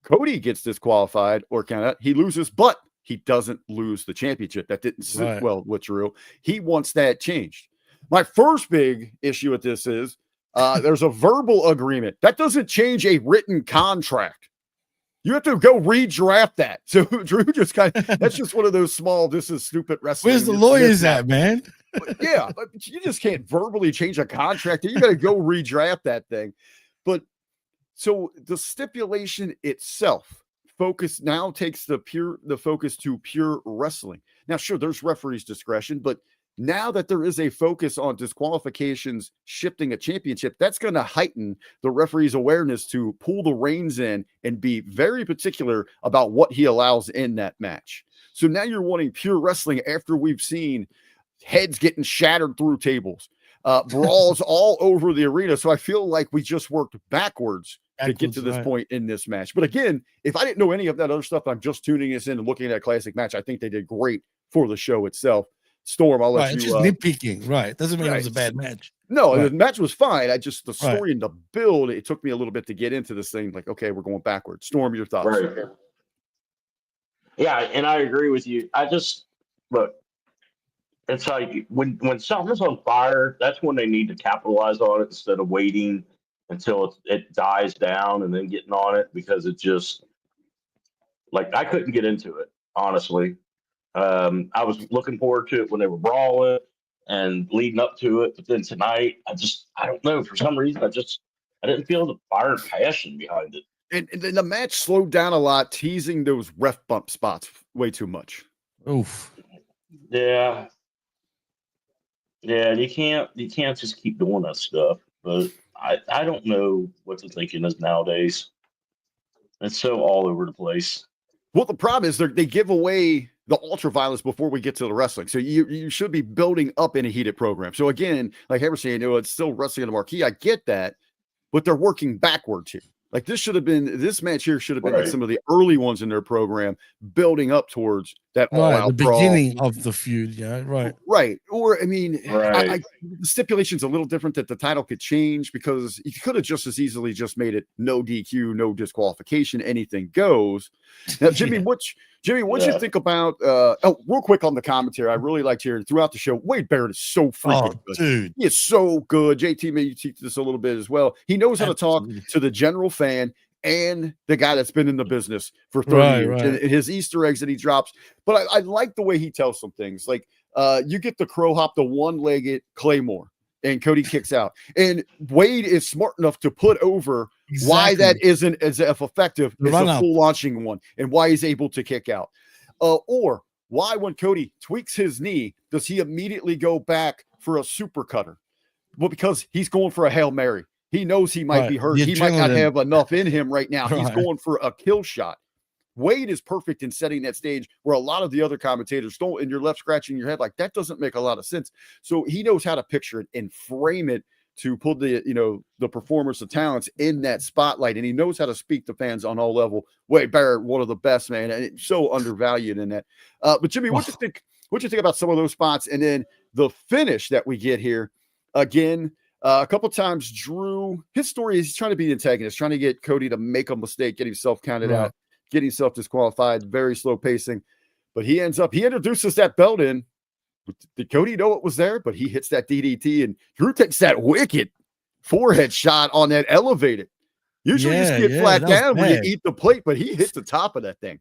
Cody gets disqualified or counted out, he loses, but he doesn't lose the championship. That didn't sit well with Drew. He wants that changed. My first big issue with this is there's a verbal agreement. That doesn't change a written contract. You have to go redraft that. So Drew just that's just one of those small, this is stupid wrestling. Where's the lawyers at, man? But you just can't verbally change a contract. You got to go redraft that thing. But so the stipulation itself now takes the focus to pure wrestling. Now, sure, there's referee's discretion, but now that there is a focus on disqualifications shifting a championship, that's going to heighten the referee's awareness to pull the reins in and be very particular about what he allows in that match. So now you're wanting pure wrestling after we've seen heads getting shattered through tables, brawls all over the arena. So I feel like we just worked backwards to get to this point in this match. But again, if I didn't know any of that other stuff, I'm just tuning us in and looking at that classic match. I think they did great for the show itself. Storm, I'll let you. Just nitpicking, right? Doesn't mean it was a bad match. No, the match was fine. The story and the build, it took me a little bit to get into this thing. Like, okay, we're going backwards. Storm, your thoughts? Right. Yeah, and I agree with you. Look, it's like when something's on fire, that's when they need to capitalize on it instead of waiting until it dies down and then getting on it, because it just, like, I couldn't get into it, honestly. I was looking forward to it when they were brawling and leading up to it, but then tonight, I don't know, for some reason, I didn't feel the fire and passion behind it. And then the match slowed down a lot, teasing those ref bump spots way too much. Oof. Yeah, you can't just keep doing that stuff. But I don't know what the thinking is nowadays. It's so all over the place. Well, the problem is they give away the ultra violence before we get to the wrestling. So you should be building up in a heated program. So again, like I was saying, it's still wrestling in the marquee. I get that, but they're working backwards here. Like this match here should have been like some of the early ones in their program, building up towards that all-out the beginning of the feud. Yeah, right. Or the stipulation's a little different, that the title could change, because you could have just as easily just made it no DQ, no disqualification, anything goes. Now, Jimmy, what you think about? Real quick on the commentary, I really liked hearing throughout the show. Wade Barrett is so freaking good, dude. He is so good. JT, maybe you teach this a little bit as well. He knows how to talk to the general fan and the guy that's been in the business for 30 years. And his Easter eggs that he drops. But I like the way he tells some things. Like you get the crow hop, the one-legged Claymore, and Cody kicks out. And Wade is smart enough to put over why that isn't as effective as a full launching one and why he's able to kick out. Or why, when Cody tweaks his knee, does he immediately go back for a super cutter? Well, because he's going for a Hail Mary. He knows he might be hurt. He might not have enough in him right now. He's going for a kill shot. Wade is perfect in setting that stage where a lot of the other commentators don't, and you're left scratching your head like that doesn't make a lot of sense. So he knows how to picture it and frame it to put the performers, the talents in that spotlight, and he knows how to speak to fans on all level. Wade Barrett, one of the best, man, and it's so undervalued in that. But Jimmy, what you think? What you think about some of those spots, and then the finish that we get here again? A couple times, Drew, his story is he's trying to be the antagonist, trying to get Cody to make a mistake, get himself counted out, get himself disqualified, very slow pacing. But he introduces that belt in. Did Cody know it was there? But he hits that DDT, and Drew takes that wicked forehead shot on that elevated. Usually you just get flat down when you eat the plate, but he hits the top of that thing.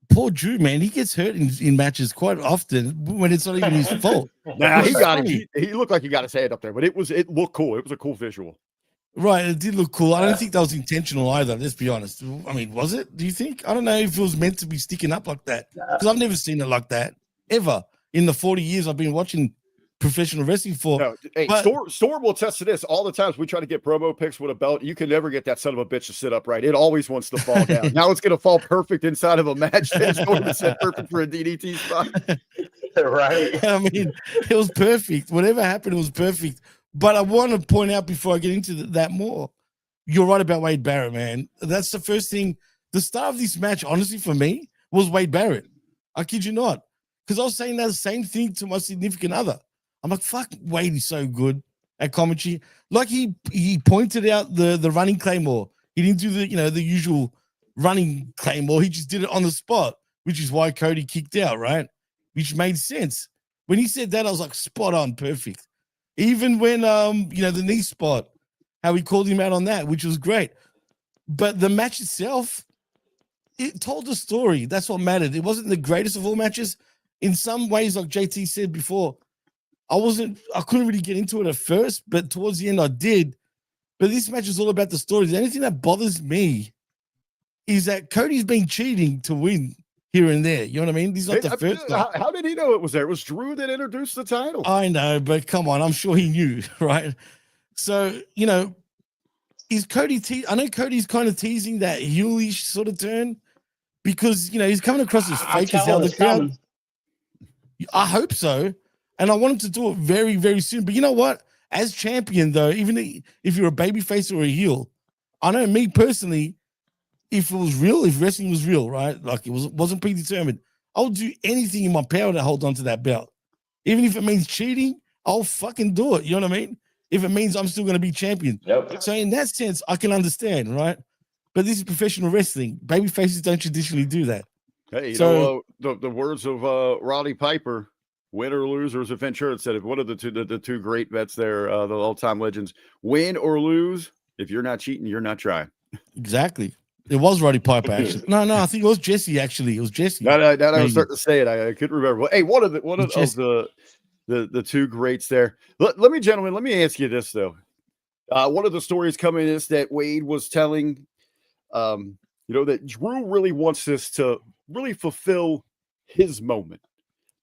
Poor Drew, man, he gets hurt in matches quite often when it's not even his fault. Nah, he got it. He looked like he got his head up there, but it looked cool. It was a cool visual. Right, it did look cool. I don't think that was intentional either, let's be honest. I mean, was it? Do you think? I don't know if it was meant to be sticking up like that, because I've never seen it like that, ever, in the 40 years I've been watching professional wrestling for. No, hey, Storm will attest to this. All the times we try to get promo picks with a belt, you can never get that son of a bitch to sit upright. It always wants to fall down. Now it's going to fall perfect inside of a match. Storm is set perfect for a DDT spot. Right. I mean, it was perfect. Whatever happened, it was perfect. But I want to point out before I get into that more, you're right about Wade Barrett, man. That's the first thing. The start of this match, honestly, for me, was Wade Barrett. I kid you not. Because I was saying that same thing to my significant other. I'm like, fuck, Wade is so good at commentary. Like he pointed out the running claymore. He didn't do the usual running claymore. He just did it on the spot, which is why Cody kicked out, right? Which made sense. When he said that, I was like, spot on, perfect. Even when the knee spot, how he called him out on that, which was great. But the match itself, it told the story. That's what mattered. It wasn't the greatest of all matches. In some ways, like JT said before, I couldn't really get into it at first, but towards the end I did. But this match is all about the stories. The only thing that bothers me is that Cody's been cheating to win here and there. You know what I mean? He's not the first guy. How did he know it was there? It was Drew that introduced the title. I know, but come on, I'm sure he knew, right? So, is Cody I know Cody's kind of teasing that heelish sort of turn because, he's coming across as fake as hell. The crowd. I hope so. And I want him to do it very, very soon. But you know what? As champion, though, even if you're a babyface or a heel, I know me personally, if it was real, if wrestling was real, right? Like it wasn't predetermined, I would do anything in my power to hold on to that belt. Even if it means cheating, I'll fucking do it. You know what I mean? If it means I'm still going to be champion. Yep. So in that sense, I can understand, right? But this is professional wrestling. Babyfaces don't traditionally do that. Hey, the words of Roddy Piper, win or lose, or as Ventura said, one of the two great vets there, the all-time legends, win or lose, if you're not cheating, you're not trying. Exactly. It was Roddy Piper, actually. No, I think it was Jesse, actually. It was Jesse. No, I was starting to say it. I couldn't remember. Well, hey, one of the two greats there. Let me ask you this, though. One of the stories coming is that Wade was telling, that Drew really wants this to really fulfill his moment.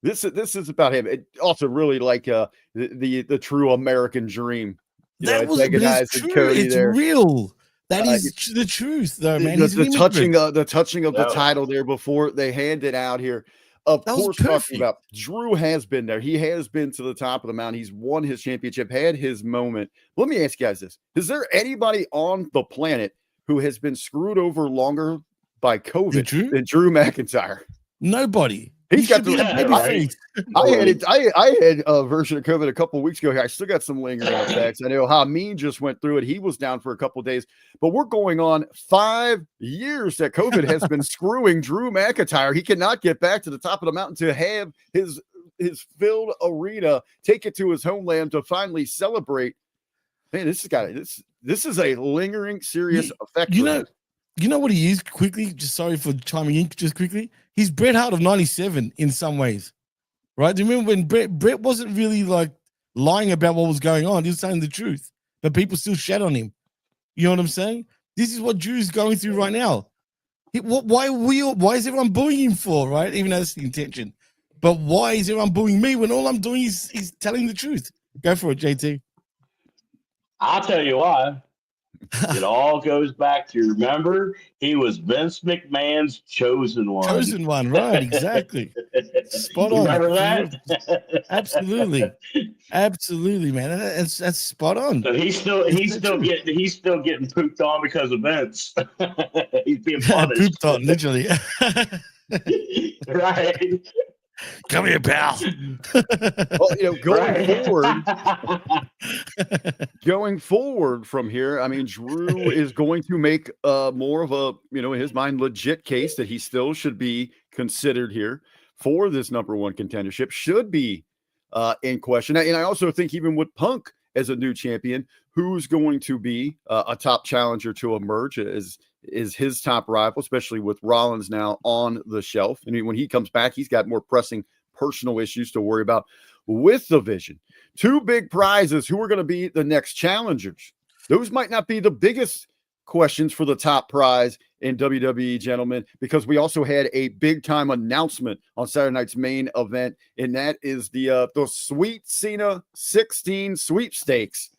This is about him. It also really like the true American dream. That was true. Cody it's there. Real. That is the truth, though, man. The touching of the title there before they hand it out here. Of course, talking about Drew has been there. He has been to the top of the mountain. He's won his championship, had his moment. Let me ask you guys this. Is there anybody on the planet who has been screwed over longer by COVID than Drew McIntyre? Nobody. He's got I had a version of COVID a couple of weeks ago. I still got some lingering effects. I know Hameen just went through it. He was down for a couple of days, but we're going on 5 years that COVID has been screwing Drew McIntyre. He cannot get back to the top of the mountain to have his filled arena, take it to his homeland to finally celebrate. Man, this is a lingering, serious effect. You know what he is quickly? Just sorry for chiming in just quickly. He's Bret Hart of 97 in some ways, right? Do you remember when Bret wasn't really like lying about what was going on. He was saying the truth, but people still shat on him. You know what I'm saying? This is what Drew's going through right now. Why is everyone booing him for, right? Even though that's the intention. But why is everyone booing me when all I'm doing is telling the truth? Go for it, JT. I'll tell you why. It all goes back to, remember, he was Vince McMahon's chosen one. Chosen one, right? Exactly. Spot on. Remember that? Absolutely, man. That's spot on. So he's still getting pooped on because of Vince. He's being punished. Pooped on, literally. Right. Come here, pal. Well, going forward from here, I mean, Drew is going to make more of a, in his mind, legit case that he still should be considered here for this number one contendership, should be in question. And I also think even with Punk as a new champion, who's going to be a top challenger to emerge is his top rival, especially with Rollins now on the shelf. I mean, when he comes back, he's got more pressing personal issues to worry about with the Vision. Two big prizes. Who are going to be the next challengers? Those might not be the biggest questions for the top prize in WWE, gentlemen, because we also had a big time announcement on Saturday night's main event, and that is the Sweet Cena 16 sweepstakes.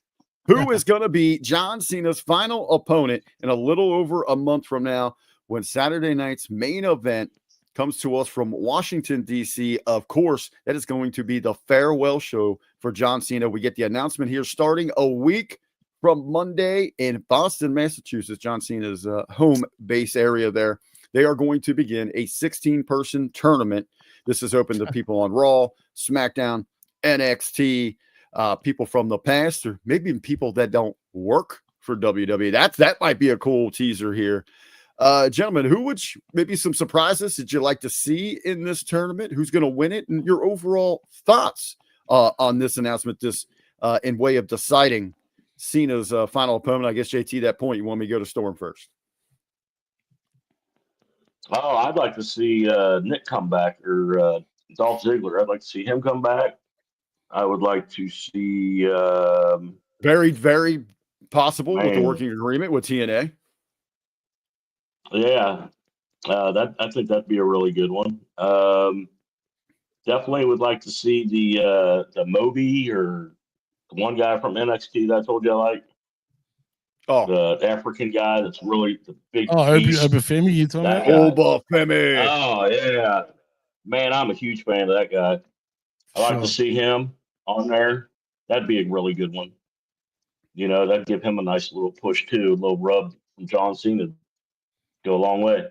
Who is going to be John Cena's final opponent in a little over a month from now when Saturday night's main event comes to us from Washington, D.C. Of course, that is going to be the farewell show for John Cena. We get the announcement here starting a week from Monday in Boston, Massachusetts, John Cena's home base area there. They are going to begin a 16-person tournament. This is open to people on Raw, SmackDown, NXT, people from the past, or maybe even people that don't work for WWE. That might be a cool teaser here. Gentlemen, who would maybe some surprises that you'd like to see in this tournament? Who's going to win it? And your overall thoughts on this announcement, this in way of deciding Cena's final opponent. I guess, JT, that point, you want me to go to Storm first? Oh, I'd like to see Nick come back, or Dolph Ziggler. I'd like to see him come back. I would like to see very, very possible with the working agreement with TNA. Yeah, I think that'd be a really good one. Definitely would like to see the Moby, or the one guy from NXT that I told you I like. Oh, the African guy that's really the big. Obafemi, you talking about? Obafemi. Oh yeah, man, I'm a huge fan of that guy. I like to see him on there. That'd be a really good one. That'd give him a nice little push too, a little rub from John Cena. Go a long way.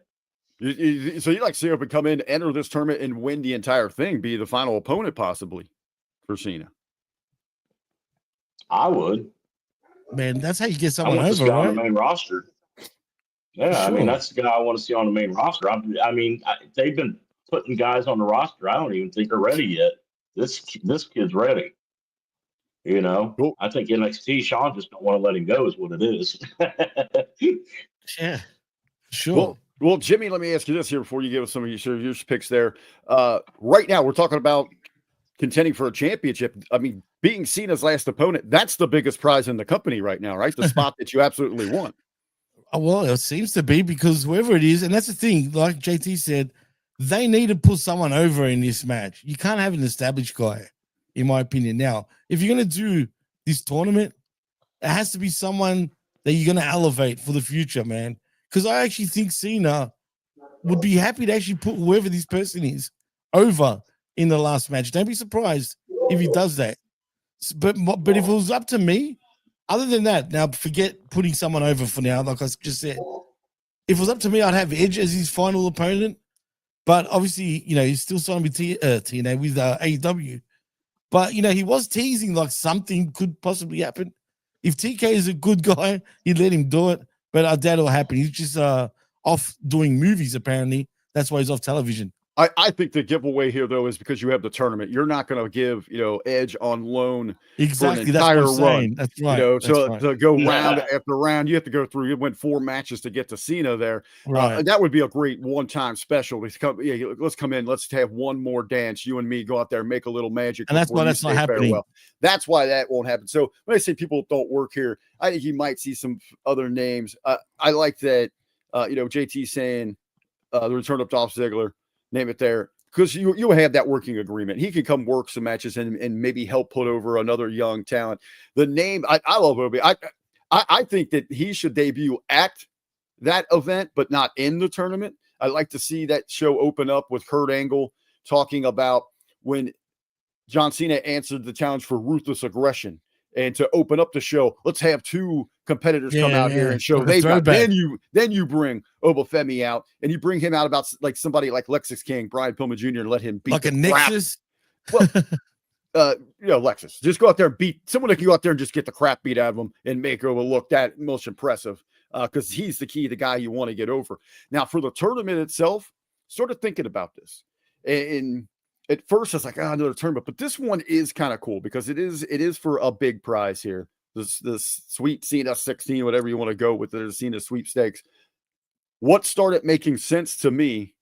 So you'd like to see him come in, enter this tournament, and win the entire thing, be the final opponent possibly for Cena? I would. Man, that's how you get someone over, right? On the main roster. Yeah, sure. I mean, that's the guy I want to see on the main roster. They've been putting guys on the roster I don't even think are ready yet. This kid's ready. Cool. I think NXT, Sean just don't want to let him go is what it is. Yeah, sure. Well, Jimmy, let me ask you this here before you give us some of your picks there. Right now, we're talking about contending for a championship. I mean, being Cena's last opponent, that's the biggest prize in the company right now, right? The spot that you absolutely want. Well, it seems to be, because whoever it is, and that's the thing, like JT said, they need to put someone over in this match. You can't have an established guy, in my opinion. Now, if you're going to do this tournament, it has to be someone that you're going to elevate for the future, man. Because I actually think Cena would be happy to actually put whoever this person is over in the last match. Don't be surprised if he does that. But if it was up to me, other than that, now forget putting someone over for now, like I just said. If it was up to me, I'd have Edge as his final opponent. But obviously, he's still signing with TNA with AEW. But, he was teasing like something could possibly happen. If TK is a good guy, he'd let him do it. But I doubt it'll happen. He's just off doing movies, apparently. That's why he's off television. I think the giveaway here, though, is because you have the tournament. You're not going to give, Edge on loan Exactly. for an That's what entire I'm run. saying. That's right. That's right. To go round Yeah. after round, you have to go through. You win 4 matches to get to Cena there. Right. That would be a great one-time special. Let's come in. Let's have one more dance. You and me go out there and make a little magic. And that's why before you that's not say happening. farewell. That's why that won't happen. So when I say people don't work here, I think you might see some other names. I like that, JT saying the return of Dolph Ziggler, name it there. Because you have that working agreement. He could come work some matches and maybe help put over another young talent. The name, I love Obi. I think that he should debut at that event, but not in the tournament. I'd like to see that show open up with Kurt Angle talking about when John Cena answered the challenge for ruthless aggression. And to open up the show, let's have 2 competitors come out here and show Like a they've got. throwback. Then you bring Obafemi out and you bring him out about like somebody like Lexus King, Brian Pillman Jr. and let him beat Like a the crap. Nexus. Well, Lexus, just go out there and beat someone that can go out there and just get the crap beat out of him and make Oba look that most impressive. Because he's the guy you want to get over. Now for the tournament itself, sort of thinking about this, and at first I was like, another tournament, but this one is kind of cool because it is for a big prize here. This sweet Cena 16, whatever you want to go with the Cena sweepstakes. What started making sense to me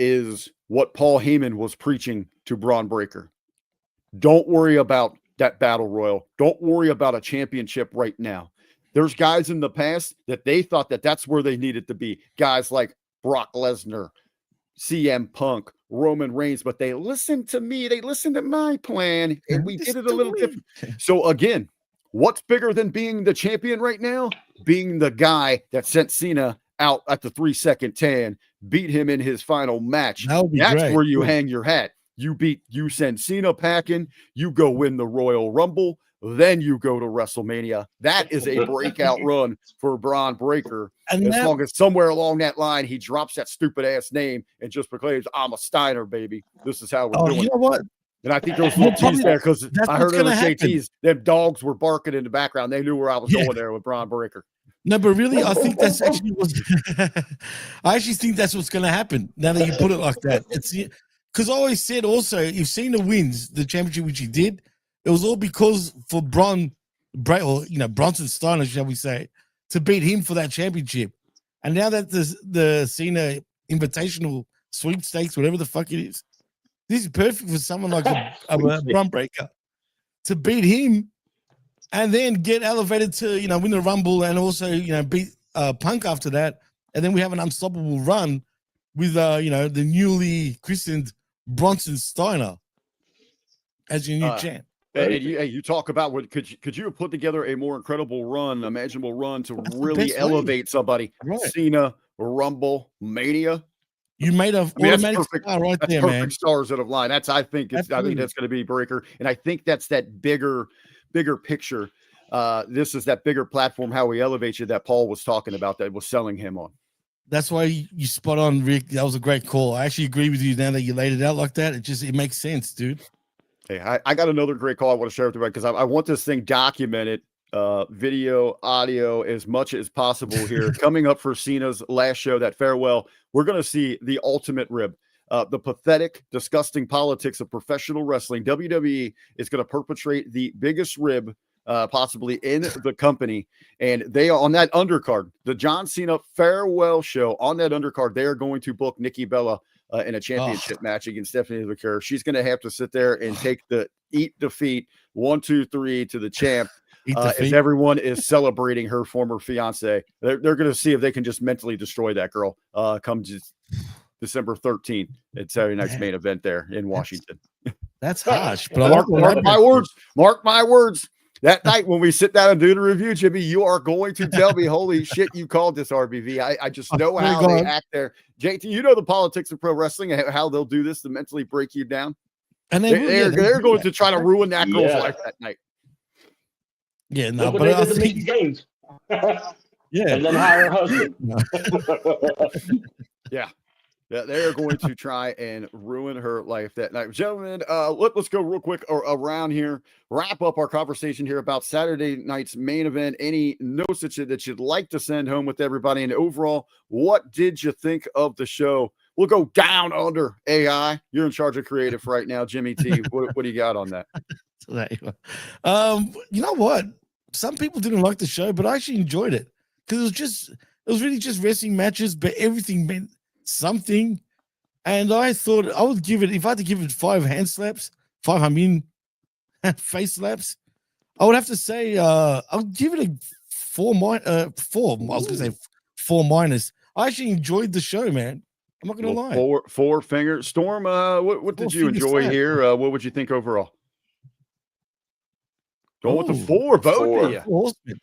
is what Paul Heyman was preaching to Braun Breaker. Don't worry about that battle royal. Don't worry about a championship right now. There's guys in the past that they thought that that's where they needed to be. Guys like Brock Lesnar, CM Punk, Roman Reigns, but they listened to me. They listened to my plan, and we did it a little different. So again, what's bigger than being the champion right now? Being the guy that sent Cena out at the 3-second tan, beat him in his final match. That's great. where you hang your hat. You send Cena packing, you go win the Royal Rumble, then you go to WrestleMania. That is a breakout run for Braun Breaker. And as long as somewhere along that line, he drops that stupid ass name and just proclaims, I'm a Steiner, baby. This is how we're doing You know what? And I think those little teas there, because I heard other JTs, them dogs were barking in the background. They knew where I was going there with Braun Breaker. No, but really, I think that's actually I actually think that's what's going to happen now that you put it like that. It's because I always said also, if Cena wins the championship, which he did, it was all because for Bronson Steiner, shall we say, to beat him for that championship. And now that the Cena Invitational sweepstakes, whatever the fuck it is, this is perfect for someone like a Braun Breaker to beat him and then get elevated to, win the Rumble and also, beat Punk after that. And then we have an unstoppable run with, the newly christened Bronson Steiner as your new champ. And you talk about what could you have put together a more incredible run, imaginable run to really elevate somebody? Right. Cena, Rumble, Mania. You made a automatic perfect star right there, perfect man. Stars that have lined. I think that's going to be Breaker, and I think that's that bigger picture. This is that bigger platform. How we elevate you that Paul was talking about, that was selling him on. That's why you spot on, Rick. That was a great call. I actually agree with you now that you laid it out like that. It makes sense, dude. Hey, I got another great call I want to share with you because I want this thing documented, video, audio, as much as possible here. Coming up for Cena's last show, that farewell, we're going to see the ultimate rib. The pathetic, disgusting politics of professional wrestling. WWE is going to perpetrate the biggest rib possibly in the company. And they are on that undercard, the John Cena farewell show. On that undercard, they are going to book Nikki Bella in a championship match against Stephanie McCure. She's going to have to sit there and take the eat defeat 1, 2, 3 to the champ. As everyone is celebrating her former fiance, they're going to see if they can just mentally destroy that girl. Come December 13th at Saturday night's main event there in Washington. That's harsh, but mark my words. That night when we sit down and do the review, Jimmy, you are going to tell me, holy shit, you called this RBV. I just know how they act there. JT, you know the politics of pro wrestling and how they'll do this to mentally break you down. And they're going to try to ruin that girl's life that night. Yeah, no, but I think games. Yeah, and then hire her husband. Yeah, they are going to try and ruin her life that night. Gentlemen, let's go real quick around here, wrap up our conversation here about Saturday night's main event. Any notes that you'd like to send home with everybody? And overall, what did you think of the show? We'll go down under AI. You're in charge of creative right now, Jimmy T. What do you got on that? So there you are. You know what? Some people didn't like the show, but I actually enjoyed it because it was really just wrestling matches, but everything meant something. And I thought I would give it, if I had to give it 5 hand slaps, face slaps, I would have to say I'll give it a 4 4. I was gonna say 4 minus. I actually enjoyed the show, man. I'm not gonna lie. 4 fingers. Storm, what did you enjoy here? What would you think overall? Going with the 4, both of you. Awesome.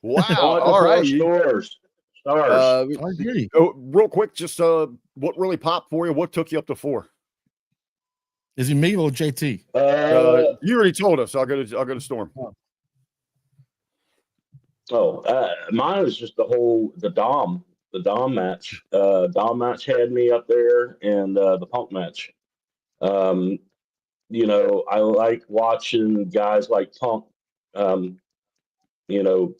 Wow. All right. Stars. I agree. Real quick, just what really popped for you? What took you up to 4? Is it me or JT? You already told us. I'll go to Storm. Mine was just the Dom match. Dom match had me up there, and the Punk match. You know, I like watching guys like Punk, you know,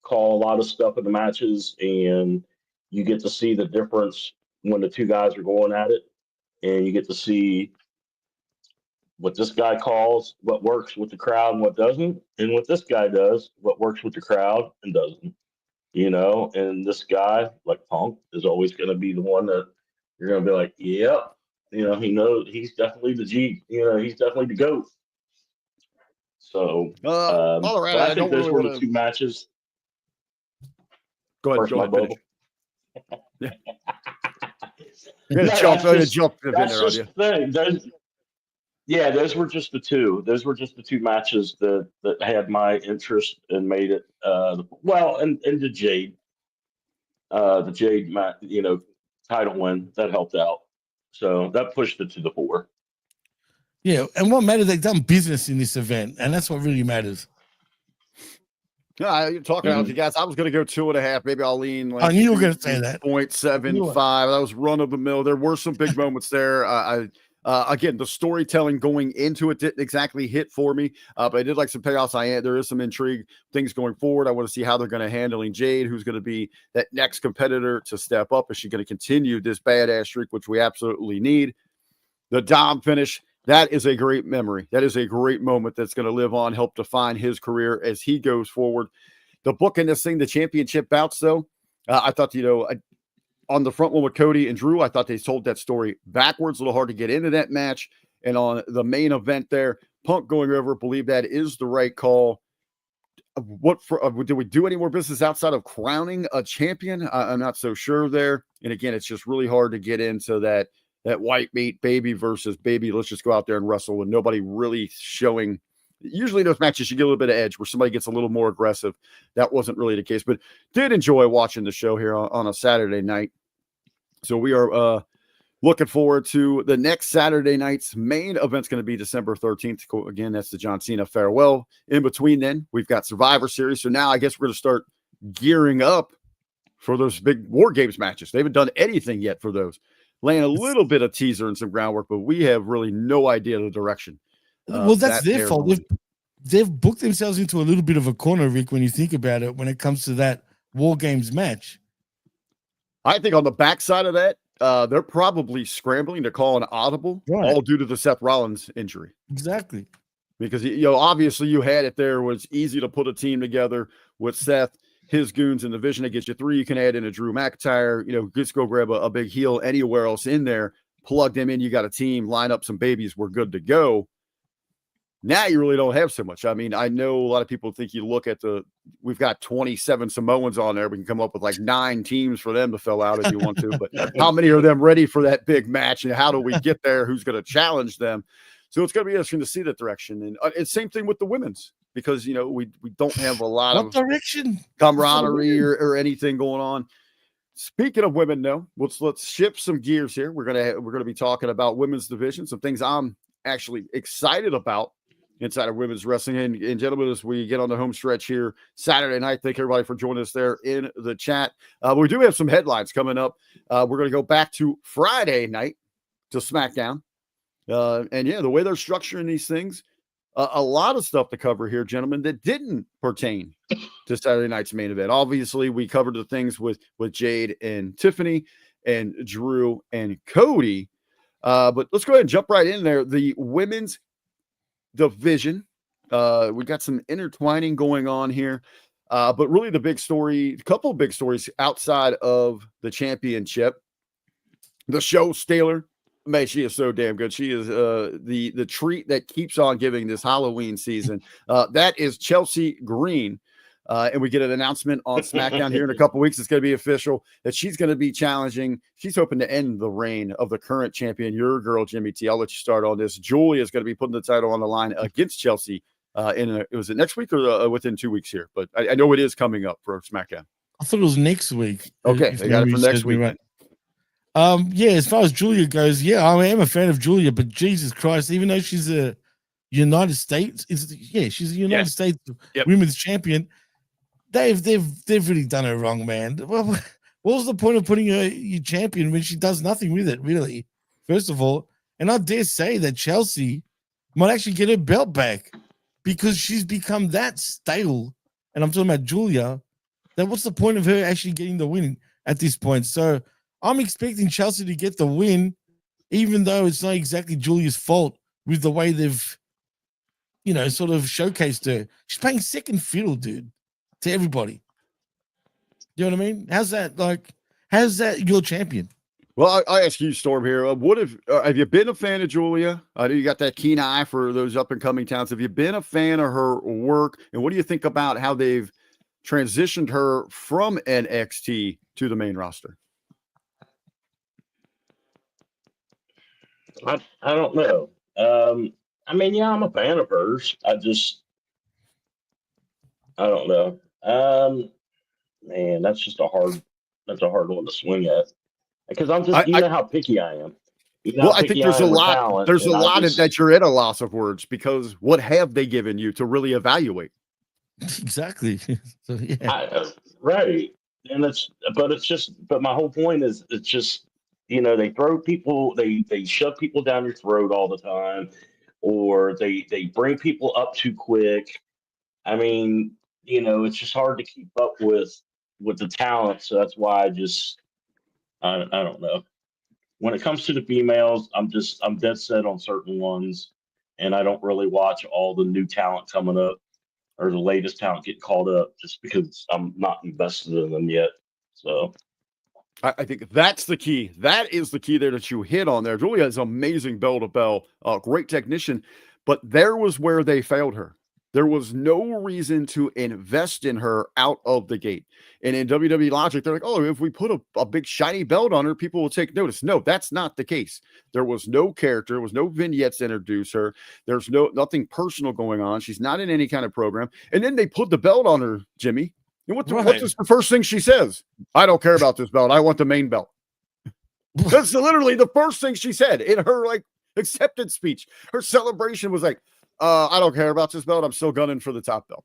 call a lot of stuff in the matches, and you get to see the difference when the two guys are going at it, and you get to see what this guy calls, what works with the crowd and what doesn't, and what this guy does, what works with the crowd and doesn't. You know, and this guy, like Punk, is always going to be the one that you're going to be like, yep, you know, he knows he's definitely the G, you know, he's definitely the GOAT. So, Colorado, I think those were the 2 matches. Go ahead, my bubble. Yeah. Jump in there on you. Those were just the 2. Those were just the 2 matches that had my interest and made it. And the Jade, you know, title win that helped out. So that pushed it to the 4. Yeah, and what matters, they've done business in this event, and that's what really matters. Yeah, you're talking about you guys. I was going to go 2.5. Maybe I'll lean. I knew you were going to say that. 0.75. That was run of the mill. There were some big moments there. Again, the storytelling going into it didn't exactly hit for me, but I did like some payoffs. There is some intrigue, things going forward. I want to see how they're going to handling Jade, who's going to be that next competitor to step up. Is she going to continue this badass streak, which we absolutely need? The Dom finish. That is a great memory. That is a great moment that's going to live on, help define his career as he goes forward. The book in this thing, the championship bouts, though, I thought, on the front one with Cody and Drew, I thought they told that story backwards. A little hard to get into that match. And on the main event there, Punk going over, believe that is the right call. Did we do any more business outside of crowning a champion? I'm not so sure there. And again, it's just really hard to get into that white meat baby versus baby. Let's just go out there and wrestle with nobody really showing. Usually those matches, you get a little bit of edge where somebody gets a little more aggressive. That wasn't really the case, but did enjoy watching the show here on a Saturday night. So we are looking forward to the next Saturday night's main event's going to be December 13th. Again, that's the John Cena farewell. In between then, we've got Survivor Series. So now I guess we're going to start gearing up for those big War Games matches. They haven't done anything yet for those. Laying a little bit of teaser and some groundwork, but we have really no idea the direction. Well, that's their fault. They've booked themselves into a little bit of a corner, Rick, when you think about it, when it comes to that War Games match. I think on the backside of that, they're probably scrambling to call an audible, all due to the Seth Rollins injury. Exactly. Because, obviously you had it there. It was easy to put a team together with Seth, his goons, and the vision that gets you 3. You can add in a Drew McIntyre, just go grab a big heel anywhere else in there, plug them in. You got a team, line up some babies. We're good to go. Now you really don't have so much. I mean, I know a lot of people think you look at we've got 27 Samoans on there. We can come up with like 9 teams for them to fill out if you want to, but how many are them ready for that big match? And how do we get there? Who's going to challenge them? So it's going to be interesting to see that direction. And it's same thing with the women's, because, we don't have a lot of direction, camaraderie or anything going on. Speaking of women, though, let's shift some gears here. We're going to be talking about women's division, some things I'm actually excited about inside of women's wrestling. And gentlemen, as we get on the home stretch here Saturday night, thank everybody for joining us there in the chat. We do have some headlines coming up. We're going to go back to Friday night to SmackDown. The way they're structuring these things, a lot of stuff to cover here, gentlemen, that didn't pertain to Saturday night's main event. Obviously, we covered the things with Jade and Tiffany. and Drew and Cody. But let's go ahead and jump right in there. The women's division. We got some intertwining going on here. But really the big story, a couple of big stories outside of the championship. The show stealer, man, she is so damn good. She is the treat that keeps on giving this Halloween season. That is Chelsea Green. And we get an announcement on SmackDown here in a couple weeks. It's going to be official that she's going to be challenging. She's hoping to end the reign of the current champion, your girl, Jimmy T. I'll let you start on this. Julia is going to be putting the title on the line against Chelsea. Was it next week or within 2 weeks here? But I know it is coming up for SmackDown. I thought it was next week. Okay, they got it for next week. Right. Yeah, as far as Julia goes, yeah, I am a fan of Julia, but Jesus Christ, even though she's a United States, she's a United States women's champion. They've really done her wrong, man. Well, what was the point of putting her your champion when she does nothing with it, really? First of all, and I dare say that Chelsea might actually get her belt back because she's become that stale. And I'm talking about Julia. Then what's the point of her actually getting the win at this point? So I'm expecting Chelsea to get the win, even though it's not exactly Julia's fault with the way they've, sort of showcased her. She's playing second fiddle, dude, to everybody. You know what I mean? How's that your champion? Well, I ask you, Storm here. Have you been a fan of Julia? I know you got that keen eye for those up and coming talents. Have you been a fan of her work? And what do you think about how they've transitioned her from NXT to the main roster? I don't know. I'm a fan of hers. I don't know. Man, that's a hard one to swing at because I'm just, you know how picky I am. Well, I think there's a lot. There's a lot that you're at a loss of words because what have they given you to really evaluate? Exactly. So, yeah. Right. And but my whole point is it's just, they throw people, they shove people down your throat all the time, or they bring people up too quick. I mean, it's just hard to keep up with the talent. So that's why I don't know. When it comes to the females, I'm dead set on certain ones, and I don't really watch all the new talent coming up or the latest talent get called up just because I'm not invested in them yet. So I think that's the key. That is the key there that you hit on there. Julia is amazing bell to bell, great technician, but there was where they failed her. There was no reason to invest in her out of the gate. And in WWE logic, they're like, oh, if we put a big shiny belt on her, people will take notice. No, that's not the case. There was no character. There was no vignettes to introduce her. There's nothing personal going on. She's not in any kind of program. And then they put the belt on her, Jimmy. And what's the first thing she says? I don't care about this belt. I want the main belt. That's literally the first thing she said in her acceptance speech. Her celebration was like, I don't care about this belt. I'm still gunning for the top belt.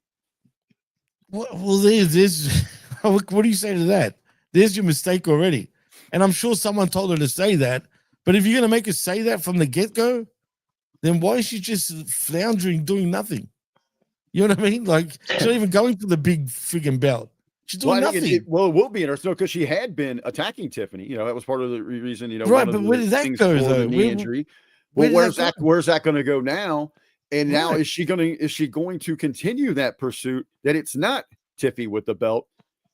Well, there's what do you say to that? There's your mistake already. And I'm sure someone told her to say that. But if you're going to make her say that from the get-go, then why is she just floundering, doing nothing? You know what I mean? Like, she's not even going for the big friggin' belt. She's doing nothing. It will be interesting because she had been attacking Tiffany. That was part of the reason, right, but where did that go, though? Knee injury. Well, where's that going to go now? And now is she going to continue that pursuit that it's not Tiffy with the belt,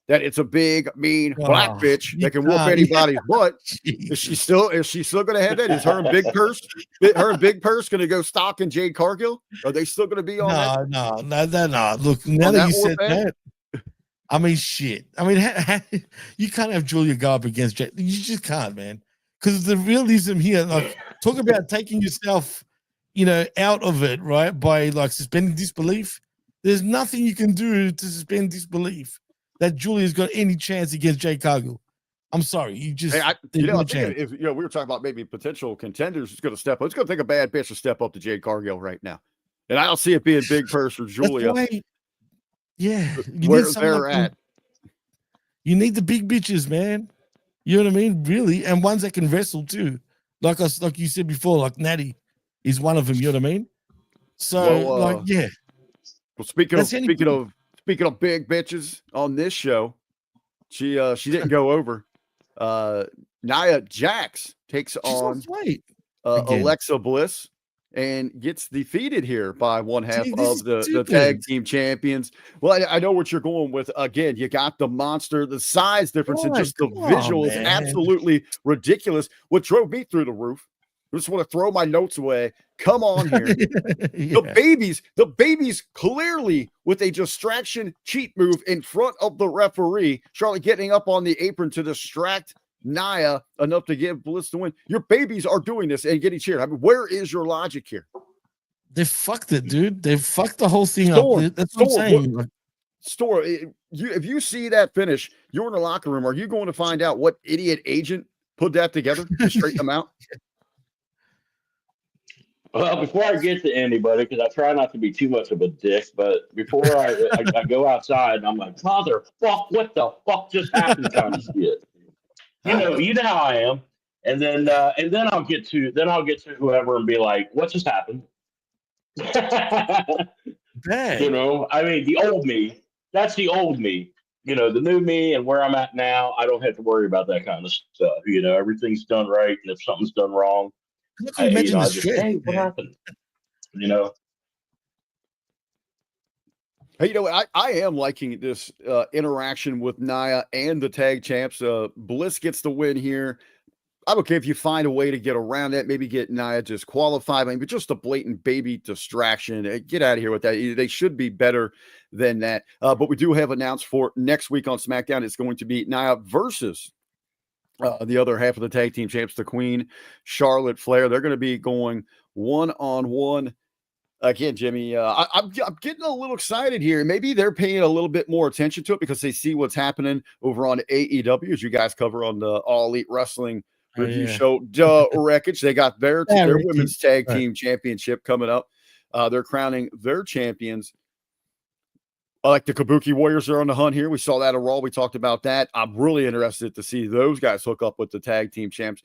that it's a big, mean black bitch that can whoop anybody's butt? Is she still going to have that? Is her and Big Purse going to go stalking Jade Cargill? Are they still going to be on that? No. Look, now that you said that, I mean, shit. I mean, you can't have Julia go up against Jade. You just can't, man. Because the realism here, like, talk about taking yourself, out of it, right? By suspending disbelief. There's nothing you can do to suspend disbelief that Julia's got any chance against Jade Cargill. I'm sorry. You just, we were talking about maybe potential contenders who's going to step up. It's going to take a bad bitch to step up to Jade Cargill right now. And I don't see it being Big Purse or Julia. Where they're at. You need the big bitches, man. You know what I mean? Really. And ones that can wrestle too. Like you said before, like Natty is one of them, you know what I mean? So, Well, speaking of big bitches on this show, she didn't go over. Nia Jax takes She's on fight again. Alexa Bliss and gets defeated here by one half See, this of is the stupid. tag team champions. Well, I know what you're going with. Again, you got the monster, the size difference, and Oh, just the come on, visual is man. absolutely ridiculous. What drove me through the roof. I just want to throw my notes away. Come on here. Yeah. The babies clearly with a distraction cheat move in front of the referee. Charlotte getting up on the apron to distract Nia enough to give Bliss the win. Your babies are doing this and getting cheered. I mean, where is your logic here? They fucked it, dude. They fucked the whole thing Storm, up. That's what I'm saying. If you see that finish, you're in the locker room. Are you going to find out what idiot agent put that together to straighten them out? Well, before I get to anybody, because I try not to be too much of a dick, but before I go outside, I'm like, mother fuck, what the fuck just happened kind of shit. You know how I am. And then I'll get to whoever and be like, what just happened? Bad. I mean, the old me, that's the old me. The new me and where I'm at now, I don't have to worry about that kind of stuff. Everything's done right, and if something's done wrong, Look, imagine the I just, stress. hey, what happened? Hey, I am liking this interaction with Nia and the tag champs. Bliss gets the win here. I'm okay if you find a way to get around that, maybe get Nia disqualified, but just a blatant baby distraction. Get out of here with that. They should be better than that. But we do have announced for next week on SmackDown, it's going to be Nia versus the other half of the tag team champs, the Queen, Charlotte Flair. They're going to be going one-on-one. Again, Jimmy, I'm getting a little excited here. Maybe they're paying a little bit more attention to it because they see what's happening over on AEW, as you guys cover on the All Elite Wrestling review show. Wreckage. They got their women's tag team championship coming up. They're crowning their champions. I like the Kabuki Warriors are on the hunt here. We saw that at Raw. We talked about that. I'm really interested to see those guys hook up with the tag team champs.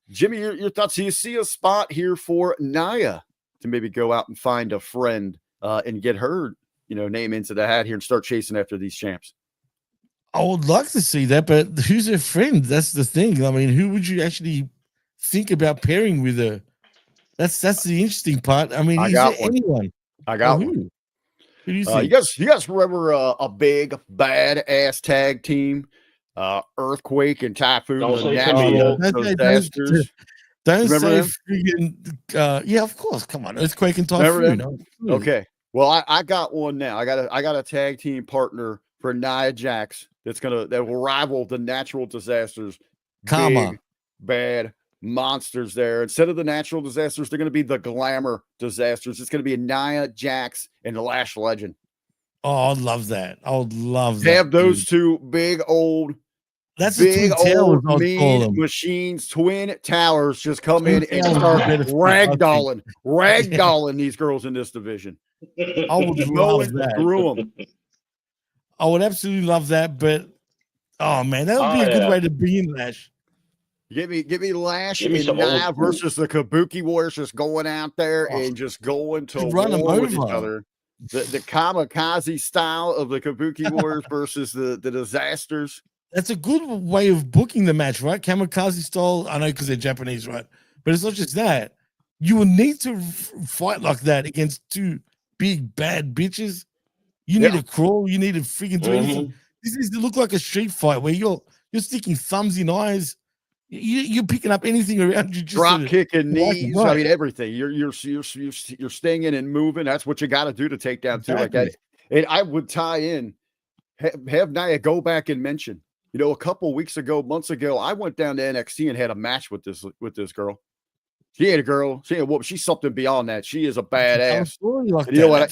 Jimmy, your thoughts? Do you see a spot here for Nia to maybe go out and find a friend and get her, name into the hat here and start chasing after these champs? I would like to see that, but who's her friend? That's the thing. I mean, who would you actually think about pairing with her? That's the interesting part. I mean, is there anyone? I got one. Who do you think? You guys remember a big badass tag team? Earthquake and Typhoon, the natural disasters. Don't say freaking yeah, of course. Come on, Earthquake and Typhoon. Okay. Well, I got one now. I got a tag team partner for Nia Jax that will rival the natural disasters. Karma. Big, bad monsters there. Instead of the natural disasters, they're going to be the glamour disasters. It's going to be Nia Jax and the Lash Legend. Oh, I'd love that. I would love that. Have those two big old. That's big old mean machines, twin towers just come in and start ragdolling these girls in this division. I would love that. Through them. I would absolutely love that, but oh man, that would be a good way to be in Lash. Give me Lash and Nia versus the Kabuki Warriors, just going out there and just going to war with each other. The kamikaze style of the Kabuki Warriors versus the disasters. That's a good way of booking the match, right? Kamikaze style. I know because they're Japanese, right? But it's not just that. You will need to fight like that against two big bad bitches. You need to crawl. You need to freaking do anything. This needs to look like a street fight where you're sticking thumbs in eyes. You're picking up anything around you. Just drop kicking knees. Right. I mean everything. You're stinging and moving. That's what you got to do to take down two like that. And I would tie in. Have Nia go back and mention. A couple months ago, I went down to NXT and had a match with this girl. She ain't a girl. She ain't a woman. She's something beyond that. She is a badass.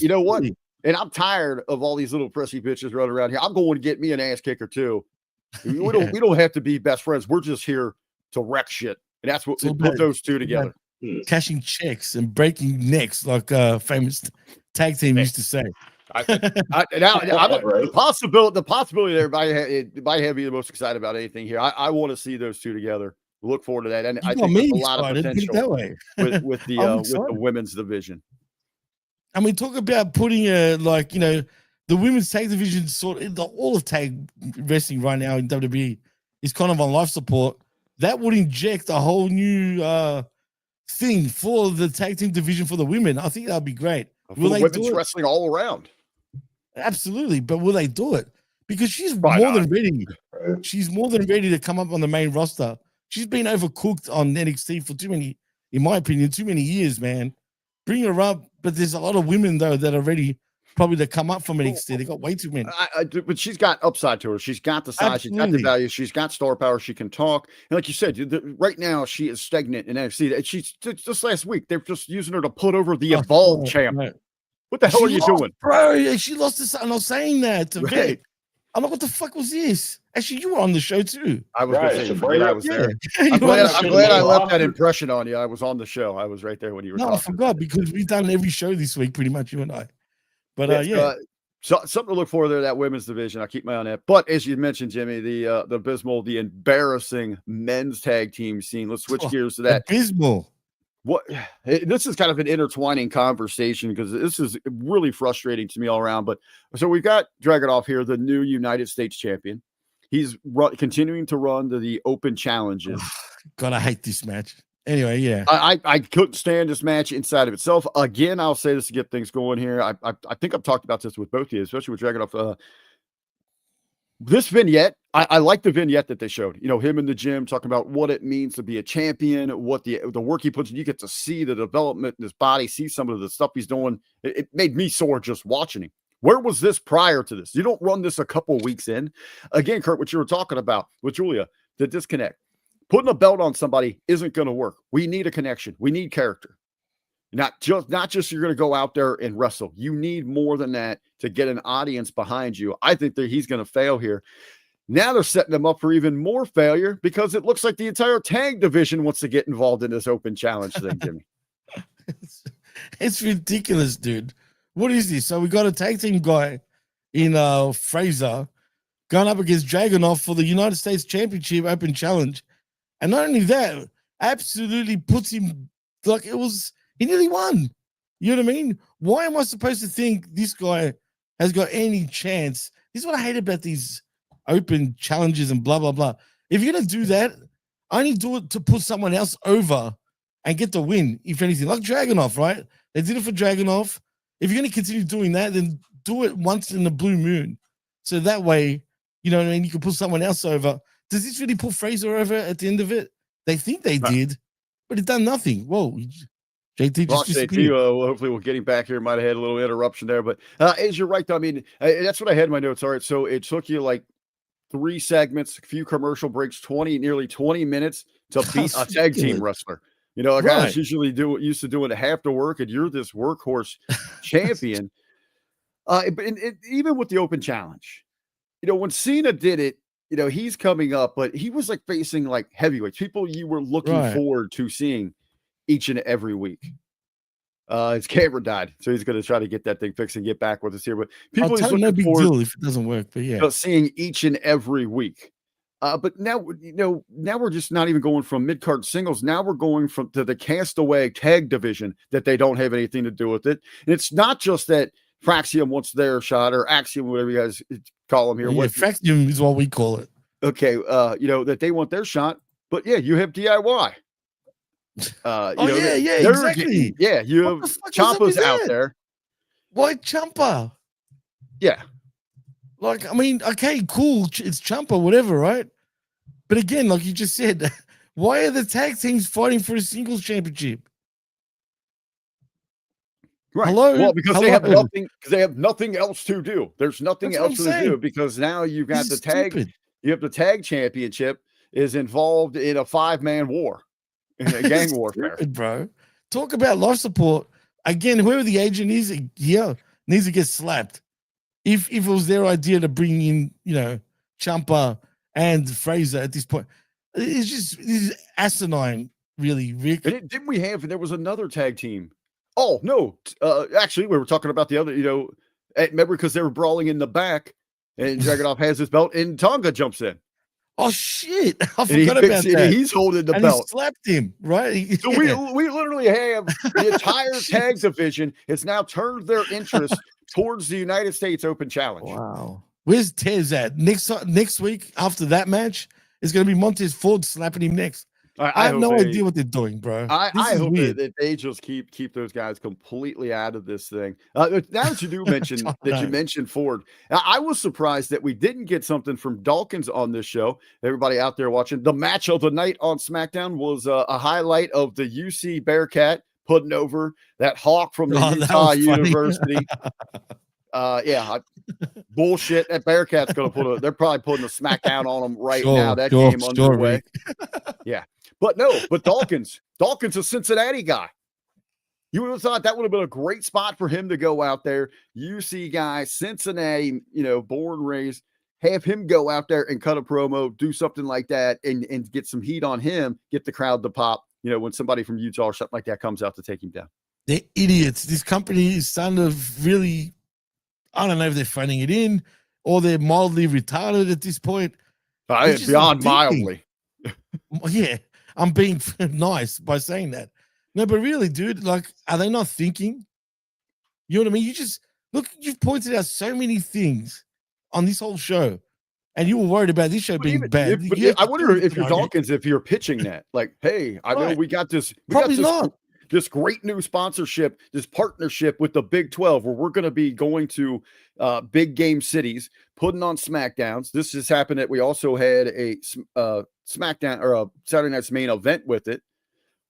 You know what? And I'm tired of all these little prissy bitches running around here. I'm going to get me an ass kicker too. We don't have to be best friends. We're just here to wreck shit. And that's what put those two together. Cashing checks and breaking necks, like famous tag team used to say. The possibility there might have me the most excited about anything here. I want to see those two together. Look forward to that, and I think there's a lot of potential that way. with the women's division. I mean, talk about putting the women's tag division all of tag wrestling right now in WWE is kind of on life support, that would inject a whole new thing for the tag team division for the women. I think that'd be great. For Will the they women's do it? wrestling all around. Absolutely, but will they do it? Because she's Why more not? than ready. She's more than ready to come up on the main roster. She's been overcooked on NXT for too many, in my opinion, too many years, man. Bring her up, but there's a lot of women though that are ready probably to come up from NXT. They got way too many. But she's got upside to her. She's got the size. She's got the Absolutely. value. She's got star power. She can talk. And like you said, right now she is stagnant in NXT. She's just last week they're just using her to put over the Evolve champ. Right. What the hell are you doing, bro? She lost to something. I was saying that to Right. Vic. I'm like, what the fuck was this? Actually, you were on the show too. I was Right, going to say, so forget I bring was Yeah. there. You I'm were on glad, the I'm show. glad I left that Offer. impression on you. I was on the show. I was right there when you were No, I talking. forgot because we've done every show this week, pretty much, you and I. But It's, yeah. So something to look for there, that women's division. I'll keep my eye on that. But as you mentioned, Jimmy, the abysmal, the embarrassing men's tag team scene. Let's switch gears to that. Abysmal. This is kind of an intertwining conversation because this is really frustrating to me all around. But so we've got Dragunov here, the new United States champion. He's continuing to run the open challenges. God, I hate this match. Anyway, yeah. I couldn't stand this match inside of itself. Again, I'll say this to get things going here. I think I've talked about this with both of you, especially with Dragunov. This vignette, I like the vignette that they showed. You know, him in the gym talking about what it means to be a champion, what the work he puts in. You get to see the development in his body, see some of the stuff he's doing. It made me sore just watching him. Where was this prior to this? You don't run this a couple weeks in. Again, Kurt, what you were talking about with Julia, the disconnect. Putting a belt on somebody isn't going to work. We need a connection. We need character. Not just you're going to go out there and wrestle. You need more than that to get an audience behind you. I think that he's going to fail here. Now they're setting him up for even more failure because it looks like the entire tag division wants to get involved in this open challenge thing, Jimmy. It's ridiculous, dude. What is this? So we got a tag team guy in Fraser going up against Dragunov for the United States Championship Open Challenge. And not only that, absolutely puts him like he nearly won. You know what I mean? Why am I supposed to think this guy has got any chance? This is what I hate about these open challenges and blah, blah, blah. If you're going to do that, only do it to put someone else over and get the win, if anything. Like Dragunov, right? They did it for Dragunov. If you're going to continue doing that, then do it once in the blue moon. So that way, you know what I mean? You can put someone else over. Does this really put Fraser over at the end of it? They think they did, but it done nothing. Whoa. JT just disappeared. Hopefully we'll get him back here. Might have had a little interruption there, but as you're right, though, I mean, that's what I had in my notes. All right, so it took you like 3 segments, a few commercial breaks, nearly 20 minutes to beat a tag team wrestler. You know, a guy that's usually used to doing half the work, and you're this workhorse champion. But even with the open challenge, you know, when Cena did it, you know, he's coming up, but he was like facing like heavyweights, people you were looking forward to seeing each and every week. His camera died, so he's going to try to get that thing fixed and get back with us here. But people he's looking no big forward deal if it doesn't work, but yeah, seeing each and every week. But now, you know, now we're just not even going from mid-card singles. Now we're going to the castaway tag division that they don't have anything to do with it. And it's not just that Fraxium wants their shot, or Axiom, whatever you guys call them here. Yeah, Fraxium is what we call it. Okay, you know, that they want their shot, but yeah, you have DIY. Exactly. You have Ciampa's out there. Why Ciampa? Yeah. Like, I mean, okay, cool. It's Ciampa, whatever, right? But again, like you just said, why are the tag teams fighting for a singles championship? Right. Hello? Well, because they have nothing. Because they have nothing else to do. There's nothing else to do because now you've got the tag. Stupid. You have the tag championship is involved in a 5-man war, in a gang warfare, stupid, bro. Talk about life support again. Whoever the agent is, needs to get slapped. If it was their idea to bring in, you know, Ciampa and Fraser at this point, this is asinine, really, Rick. And didn't we have? There was another tag team. Oh no! Actually, we were talking about the other. You know, remember because they were brawling in the back, and Dragunov has his belt, and Tonga jumps in. Oh shit! I forgot about that. He's holding the belt. He slapped him, right? So we literally have the entire tag division has now turned their interest towards the United States Open Challenge. Wow. Where's Tez at? Next week after that match, It's going to be Montez Ford slapping him next. I have no idea what they're doing, bro. I hope weird. that they just keep those guys completely out of this thing. Now that you do mention you mentioned Ford, I was surprised that we didn't get something from Dawkins on this show. Everybody out there watching, the match of the night on SmackDown was a highlight of the UC Bearcat putting over that Hawk from the Utah University. Bullshit. That Bearcat's gonna they're probably putting a SmackDown on them right now. That game underway. Yeah. But Dawkins a Cincinnati guy. You would have thought that would have been a great spot for him to go out there. UC guy, Cincinnati, born, raised, have him go out there and cut a promo, do something like that, and get some heat on him, get the crowd to pop, when somebody from Utah or something like that comes out to take him down. They're idiots. This company is starting to really, I don't know if they're phoning it in or they're mildly retarded at this point. Beyond mildly. Yeah. I'm being nice by saying that. No, but really, dude, like, are they not thinking? You know what I mean? You've pointed out so many things on this whole show, and you were worried about this show being bad. I wonder if you're Dawkins, if you're pitching that, like, hey, I know we got this. This great new sponsorship, this partnership with the Big 12, where we're going to be going to big game cities, putting on SmackDowns. This has happened that we also had a SmackDown or a Saturday Night's Main event with it.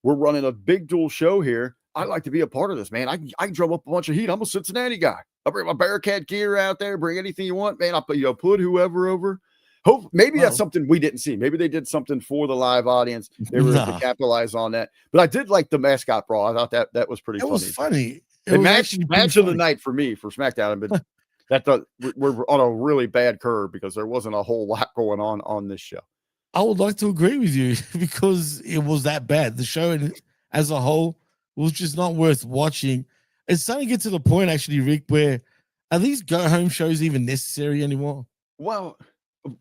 We're running a big dual show here. I'd like to be a part of this, man. I can drum up a bunch of heat. I'm a Cincinnati guy. I'll bring my Bearcat gear out there. Bring anything you want, man. I'll put whoever over. That's something we didn't see. Maybe they did something for the live audience. They were to capitalize on that. But I did like the mascot brawl. I thought that was pretty funny. It was funny. Match of the night for me for SmackDown. But we're on a really bad curve because there wasn't a whole lot going on this show. I would like to agree with you because it was that bad. The show as a whole was just not worth watching. It's starting to get to the point, actually, Rick, where are these go-home shows even necessary anymore? Well,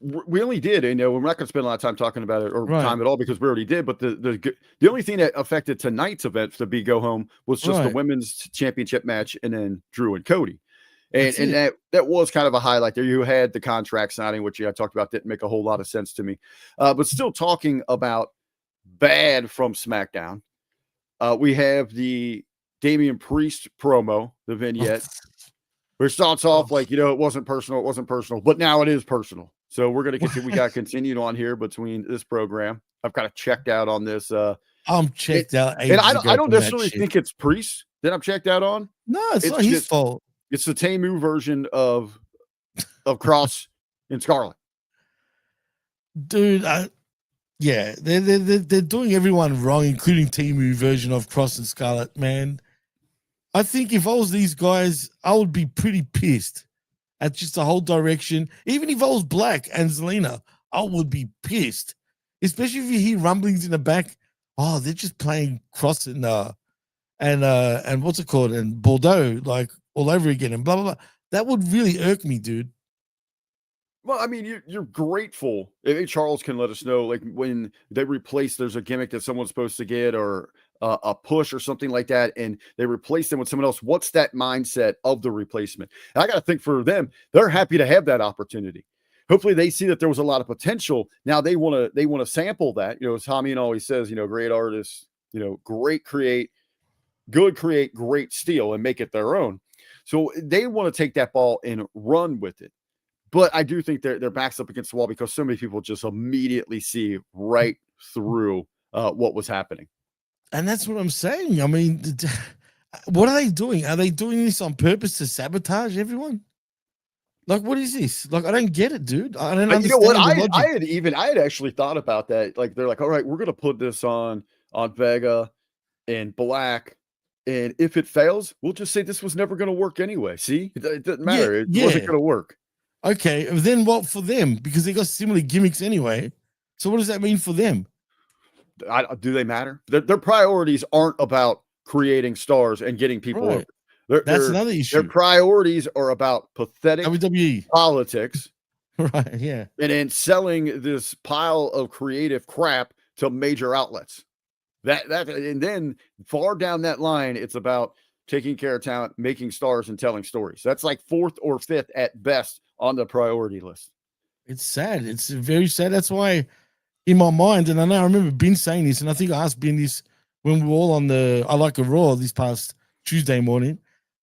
we only did, and we're not going to spend a lot of time talking about it or time at all because we already did. But the only thing that affected tonight's event to be go home was just the women's championship match, and then Drew and Cody, and that was kind of a highlight there. You had the contract signing, which I talked about, didn't make a whole lot of sense to me. But still talking about bad from SmackDown, we have the Damian Priest promo, the vignette, which starts off like it wasn't personal, but now it is personal. So we're going to continue. We got continued on here between this program. I've kind of checked out on this. I'm checked out. And I don't necessarily think it's Priest that I'm checked out on. No, it's not his fault. It's the Tamu version of Cross and Scarlet. Dude, they're doing everyone wrong, including Tamu version of Cross and Scarlet, man. I think if I was these guys, I would be pretty pissed at just the whole direction. Even if I was Black and Zelina, I would be pissed. Especially if you hear rumblings in the back. Oh, they're just playing Cross and what's it called? And Bordeaux, like all over again and blah, blah, blah. That would really irk me, dude. Well, I mean, you're grateful. If Charles can let us know, like when they replace, there's a gimmick that someone's supposed to get or a push or something like that, and they replace them with someone else. What's that mindset of the replacement? And I got to think for them, they're happy to have that opportunity. Hopefully they see that there was a lot of potential. Now they want to sample that. As Tommy always says, great artists, great create, great steal and make it their own. So they want to take that ball and run with it. But I do think their back's up against the wall because so many people just immediately see right through what was happening. And that's what I'm saying. I mean, what are they doing? Are they doing this on purpose to sabotage everyone? Like, what is this? Like, I don't get it, dude. I don't understand. You know what? I had actually thought about that. Like, they're like, all right, we're going to put this on Vega and Black. And if it fails, we'll just say this was never going to work anyway. See, it doesn't matter. It wasn't going to work. Okay, then what for them? Because they got similar gimmicks anyway. So what does that mean for them? Do they matter? Their priorities aren't about creating stars and getting people over. That's another issue. Their priorities are about pathetic WWE politics. Right, yeah. And then selling this pile of creative crap to major outlets. And then far down that line, it's about taking care of talent, making stars, and telling stories. That's like 4th or 5th at best on the priority list. It's sad. It's very sad. That's why in my mind, and I remember Ben saying this, and I think I asked Ben this when we were all on the I Like a Raw this past Tuesday morning,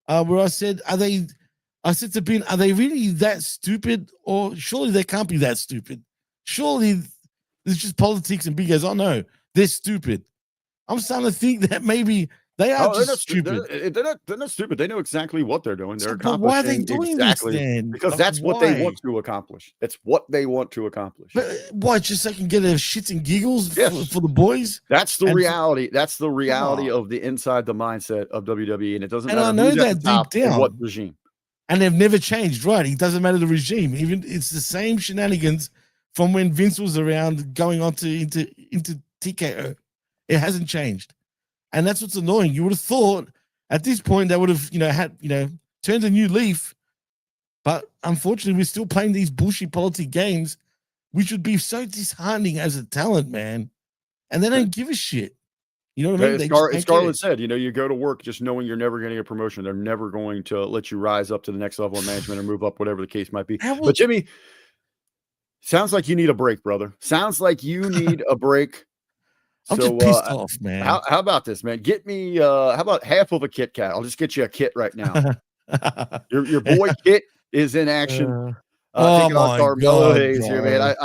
where I said to Ben, are they really that stupid? Or surely they can't be that stupid. Surely it's just politics, and Ben goes, oh no, they're stupid. I'm starting to think that maybe they are just stupid. They're not stupid. They know exactly what they're doing. They're But why are they accomplishing doing exactly this then? because Like, that's what they why? want to accomplish. It's what they want to accomplish. But why? Just so they can get their shits and giggles Yes. for the boys? That's the And- reality. That's the reality of the inside the mindset of WWE, and it doesn't And matter I know who's at that the top deep and down. what regime. And they've never changed, right? It doesn't matter the regime. Even it's the same shenanigans from when Vince was around going on to into TKO. It hasn't changed. And that's what's annoying. You would have thought at this point they would have, turned a new leaf. But unfortunately, we're still playing these bullshit politic games, which would be so disheartening as a talent, man. And they don't give a shit. You know what I mean? As Scarlett said, you go to work just knowing you're never getting a promotion. They're never going to let you rise up to the next level of management or move up, whatever the case might be. But Jimmy, sounds like you need a break, brother. Sounds like you need a break. I'm just pissed off, man. How about this, man? Get me how about half of a Kit Kat? I'll just get you a Kit right now. your boy Kit is in action. Oh my Carmelo God, Hayes here, man.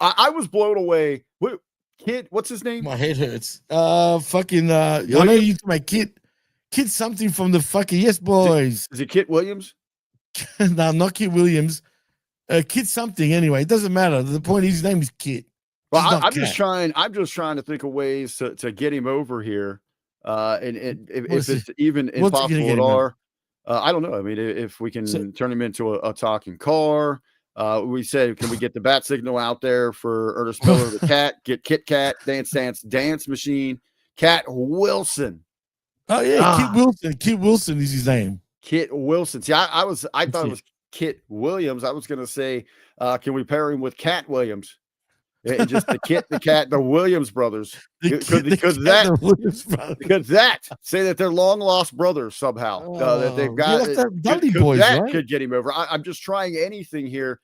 I was blown away. Kid, what's his name? My head hurts. I know you my Kit something from the fucking Yes Boys. Is it Kit Williams? No, not Kit Williams. Kit something anyway. It doesn't matter. The point is his name is Kit. Well, I'm just trying to think of ways to get him over here. And if it's even impossible at all, I don't know. I mean, if we can turn him into a talking car. We said, can we get the bat signal out there for Ernest Miller, the cat, get Kit Kat, Dance Machine, Cat Wilson. Oh yeah, Kit Wilson. Kit Wilson is his name. Kit Wilson. See, I thought it was Kit Williams. I was gonna say, can we pair him with Cat Williams? And just the Kit, the Cat, the Williams brothers. Because that say that they're long lost brothers somehow. That they've got Dudley Boys, right? Could get him over. I'm just trying anything here.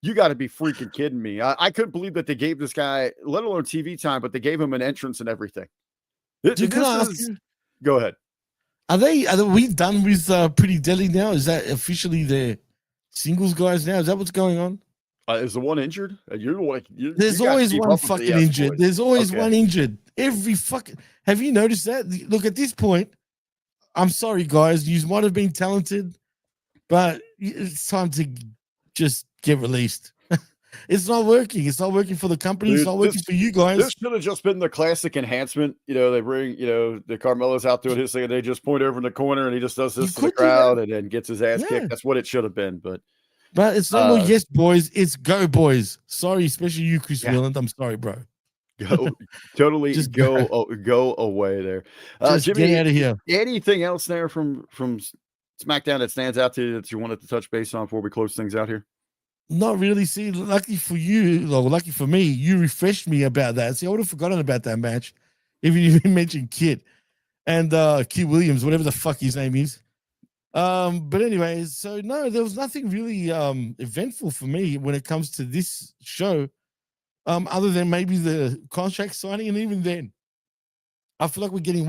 You got to be freaking kidding me. I couldn't believe that they gave this guy, let alone TV time, but they gave him an entrance and everything. Go ahead. Are we done with Pretty Deadly now? Is that officially the singles guys now? Is that what's going on? Is the one injured? There's always one fucking injured. There's always one injured. Every fucking. Have you noticed that? Look, at this point, I'm sorry, guys. You might have been talented, but it's time to just get released. It's not working. It's not working for the company. It's not working for you guys. This should have just been the classic enhancement. They bring, the Carmelo's out doing his thing, and they just point over in the corner, and he just does this to the crowd, and then gets his ass kicked. That's what it should have been, but it's not more Yes Boys. It's Go Boys. Sorry, especially you, Chris Wheeland. I'm sorry, bro. Totally just go away there. Jimmy, get out of here. Anything else there from SmackDown that stands out to you that you wanted to touch base on before we close things out here? Not really. See, lucky for you, or lucky for me, you refreshed me about that. See, I would have forgotten about that match. Even you mentioned Kit and Kit Williams, whatever the fuck his name is. But anyway, so no, there was nothing really eventful for me when it comes to this show, other than maybe the contract signing, and even then, I feel like we're getting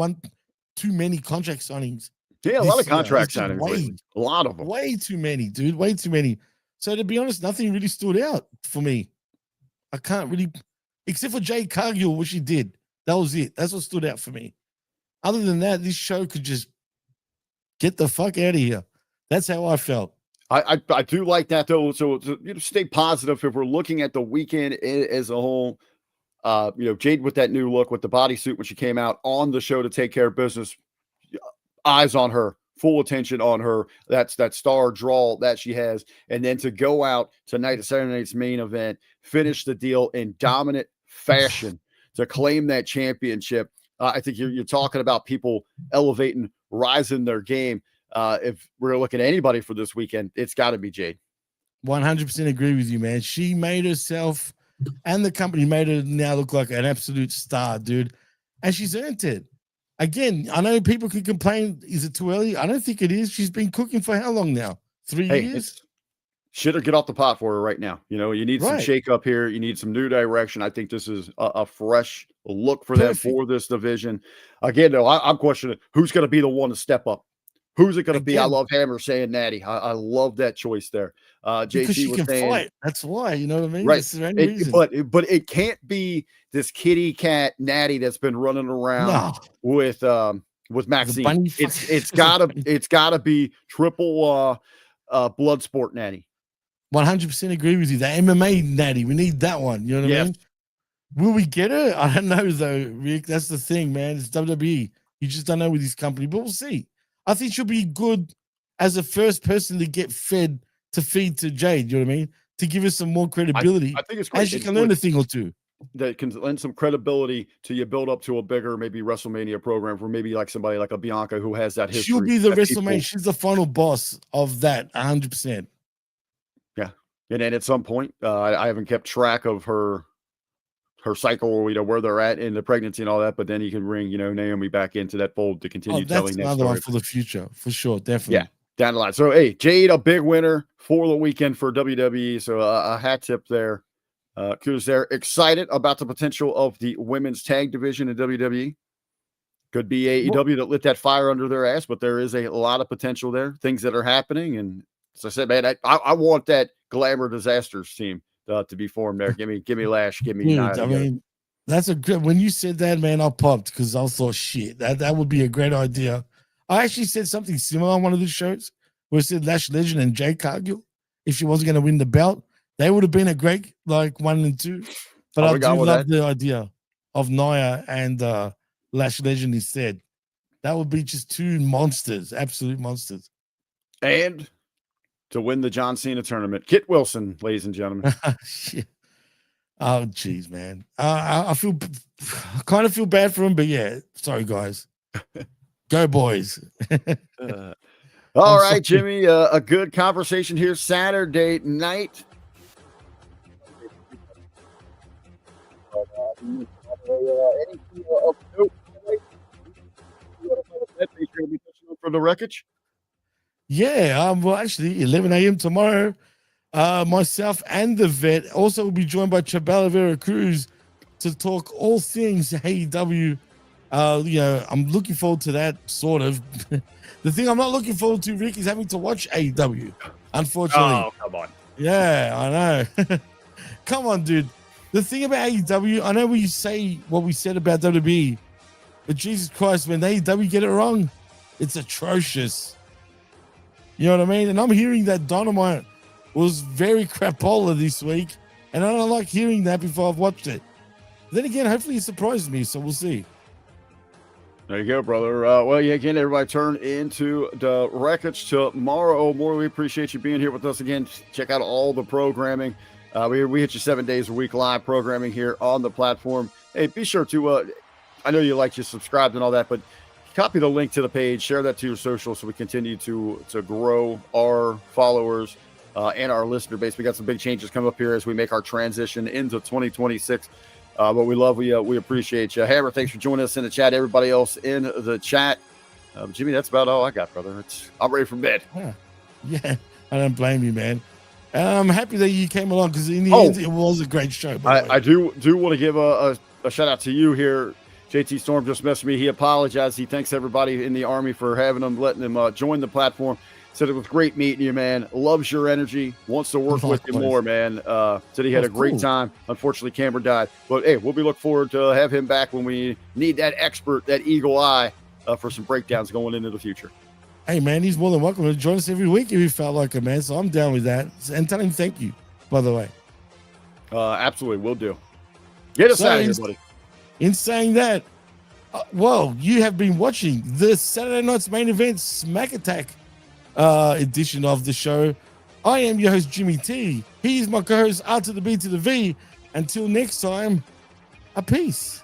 too many contract signings. Yeah, a lot of contract signings. A lot of them. Way too many, dude. Way too many. So to be honest, nothing really stood out for me. I can't really, except for Jade Cargill, which he did. That was it. That's what stood out for me. Other than that, this show could just get the fuck out of here. That's how I felt. I do like that though. So stay positive if we're looking at the weekend as a whole. Jade with that new look with the bodysuit when she came out on the show to take care of business. Eyes on her. Full attention on her. That's that star draw that she has. And then to go out tonight at Saturday night's main event, finish the deal in dominant fashion to claim that championship. I think you're talking about people elevating, rising their game. If we're looking at anybody for this weekend, it's got to be Jade. 100% agree with you, man. She made herself and the company made her now look like an absolute star, dude. And she's earned it. Again, I know people can complain, is it too early? I don't think it is. She's been cooking for how long now? 3 years? Shit or get off the pot for her right now. You know, you need some Right. shake up here. You need some new direction. I think this is a fresh look for them Perfect. for this division. Again, though, I'm questioning who's going to be the one to step up. Who's it going to be? I Again. love Hammer saying Natty. I love that choice there. Because JT she was can saying, fight. That's why, you know what I mean? right. That's the only reason. But it can't be this kitty cat Natty that's been running around with Maxine. bunny It's fucking- gotta be triple blood sport Natty. 100% agree with you. The MMA Natty, we need that one. You know what I mean? Will we get her? I don't know though, Rick. That's the thing, man. It's WWE. You just don't know with this company, but we'll see. I think she'll be good as a first person to get feed to Jade. You know what I mean? To give us some more credibility. I think it's great. And she can learn a thing or two. That can lend some credibility to you build up to a bigger, maybe WrestleMania program for maybe like somebody like a Bianca who has that history. She'll be the that WrestleMania. people- She's the final boss of that, 100%. Yeah. And then at some point, I haven't kept track of her cycle or, you know, where they're at in the pregnancy and all that, but then you can bring, you know, Naomi back into that fold to continue telling that's that another story. one for the future, for sure, definitely. Yeah, down the line. So, hey, Jade, a big winner for the weekend for WWE. So, a hat tip there. Kudos there. Excited about the potential of the women's tag division in WWE. Could be AEW that lit that fire under their ass, but there is a lot of potential there. Things that are happening, and as I said, man, I want that Glamour Disasters team to be formed there. Give me Lash, give me. Dude, Nia I together. mean, that's a good. When you said that, man, I popped because I thought, shit, that would be a great idea. I actually said something similar on one of the shows where it said Lash Legend and Jade Cargill, if she wasn't going to win the belt, they would have been a great like 1 and 2. But I do love the idea of Nia and Lash Legend instead. That would be just two monsters, absolute monsters. And to win the John Cena tournament, Kit Wilson, ladies and gentlemen. Shit. Oh, geez, man. I kind of feel bad for him, but yeah, sorry, guys. Go, boys. All right, Jimmy, a good conversation here Saturday night. For the wreckage? Yeah, well, actually, 11 a.m. tomorrow. Myself and the vet also will be joined by Chabela Vera Cruz to talk all things AEW. You know, I'm looking forward to that, sort of. The thing I'm not looking forward to, Rick, is having to watch AEW, unfortunately. Oh, come on. Yeah, I know. Come on, dude. The thing about AEW, I know we say what we said about WWE, but Jesus Christ, when AEW get it wrong, it's atrocious. You know what I mean? And I'm hearing that Dynamite was very crapola this week, and I don't like hearing that before I've watched it. Then again, hopefully it surprises me, so we'll see. There you go, brother. Well, yeah, again, everybody turn into the wreckage tomorrow. More, we appreciate you being here with us again. Check out all the programming. We hit you 7 days a week live programming here on the platform. Hey, be sure to, I know you like, you subscribed and all that, but copy the link to the page, share that to your social so we continue to grow our followers and our listener base. We got some big changes coming up here as we make our transition into 2026. But we love, we appreciate you. Hammer, thanks for joining us in the chat. Everybody else in the chat. Jimmy, that's about all I got, brother. I'm ready for bed. Yeah, I don't blame you, man. I'm happy that you came along because in the end, it was a great show. I do want to give a shout out to you here. JT Storm just messaged me. He apologized. He thanks everybody in the Army for having him, letting him join the platform. Said it was great meeting you, man. Loves your energy. Wants to work with you more, man. Said he had a great time. Unfortunately, Cameron died. But, hey, we'll be looking forward to have him back when we need that expert, that eagle eye for some breakdowns going into the future. Hey, man, he's more than welcome to join us every week if he felt like it, man. So I'm down with that. And tell him thank you, by the way. Absolutely, will do. Get us out of here, buddy. In saying that, well, you have been watching the Saturday night's main event Smack Attack edition of the show. I am your host, Jimmy T. He's my co-host, R to the B to the V. Until next time, a peace.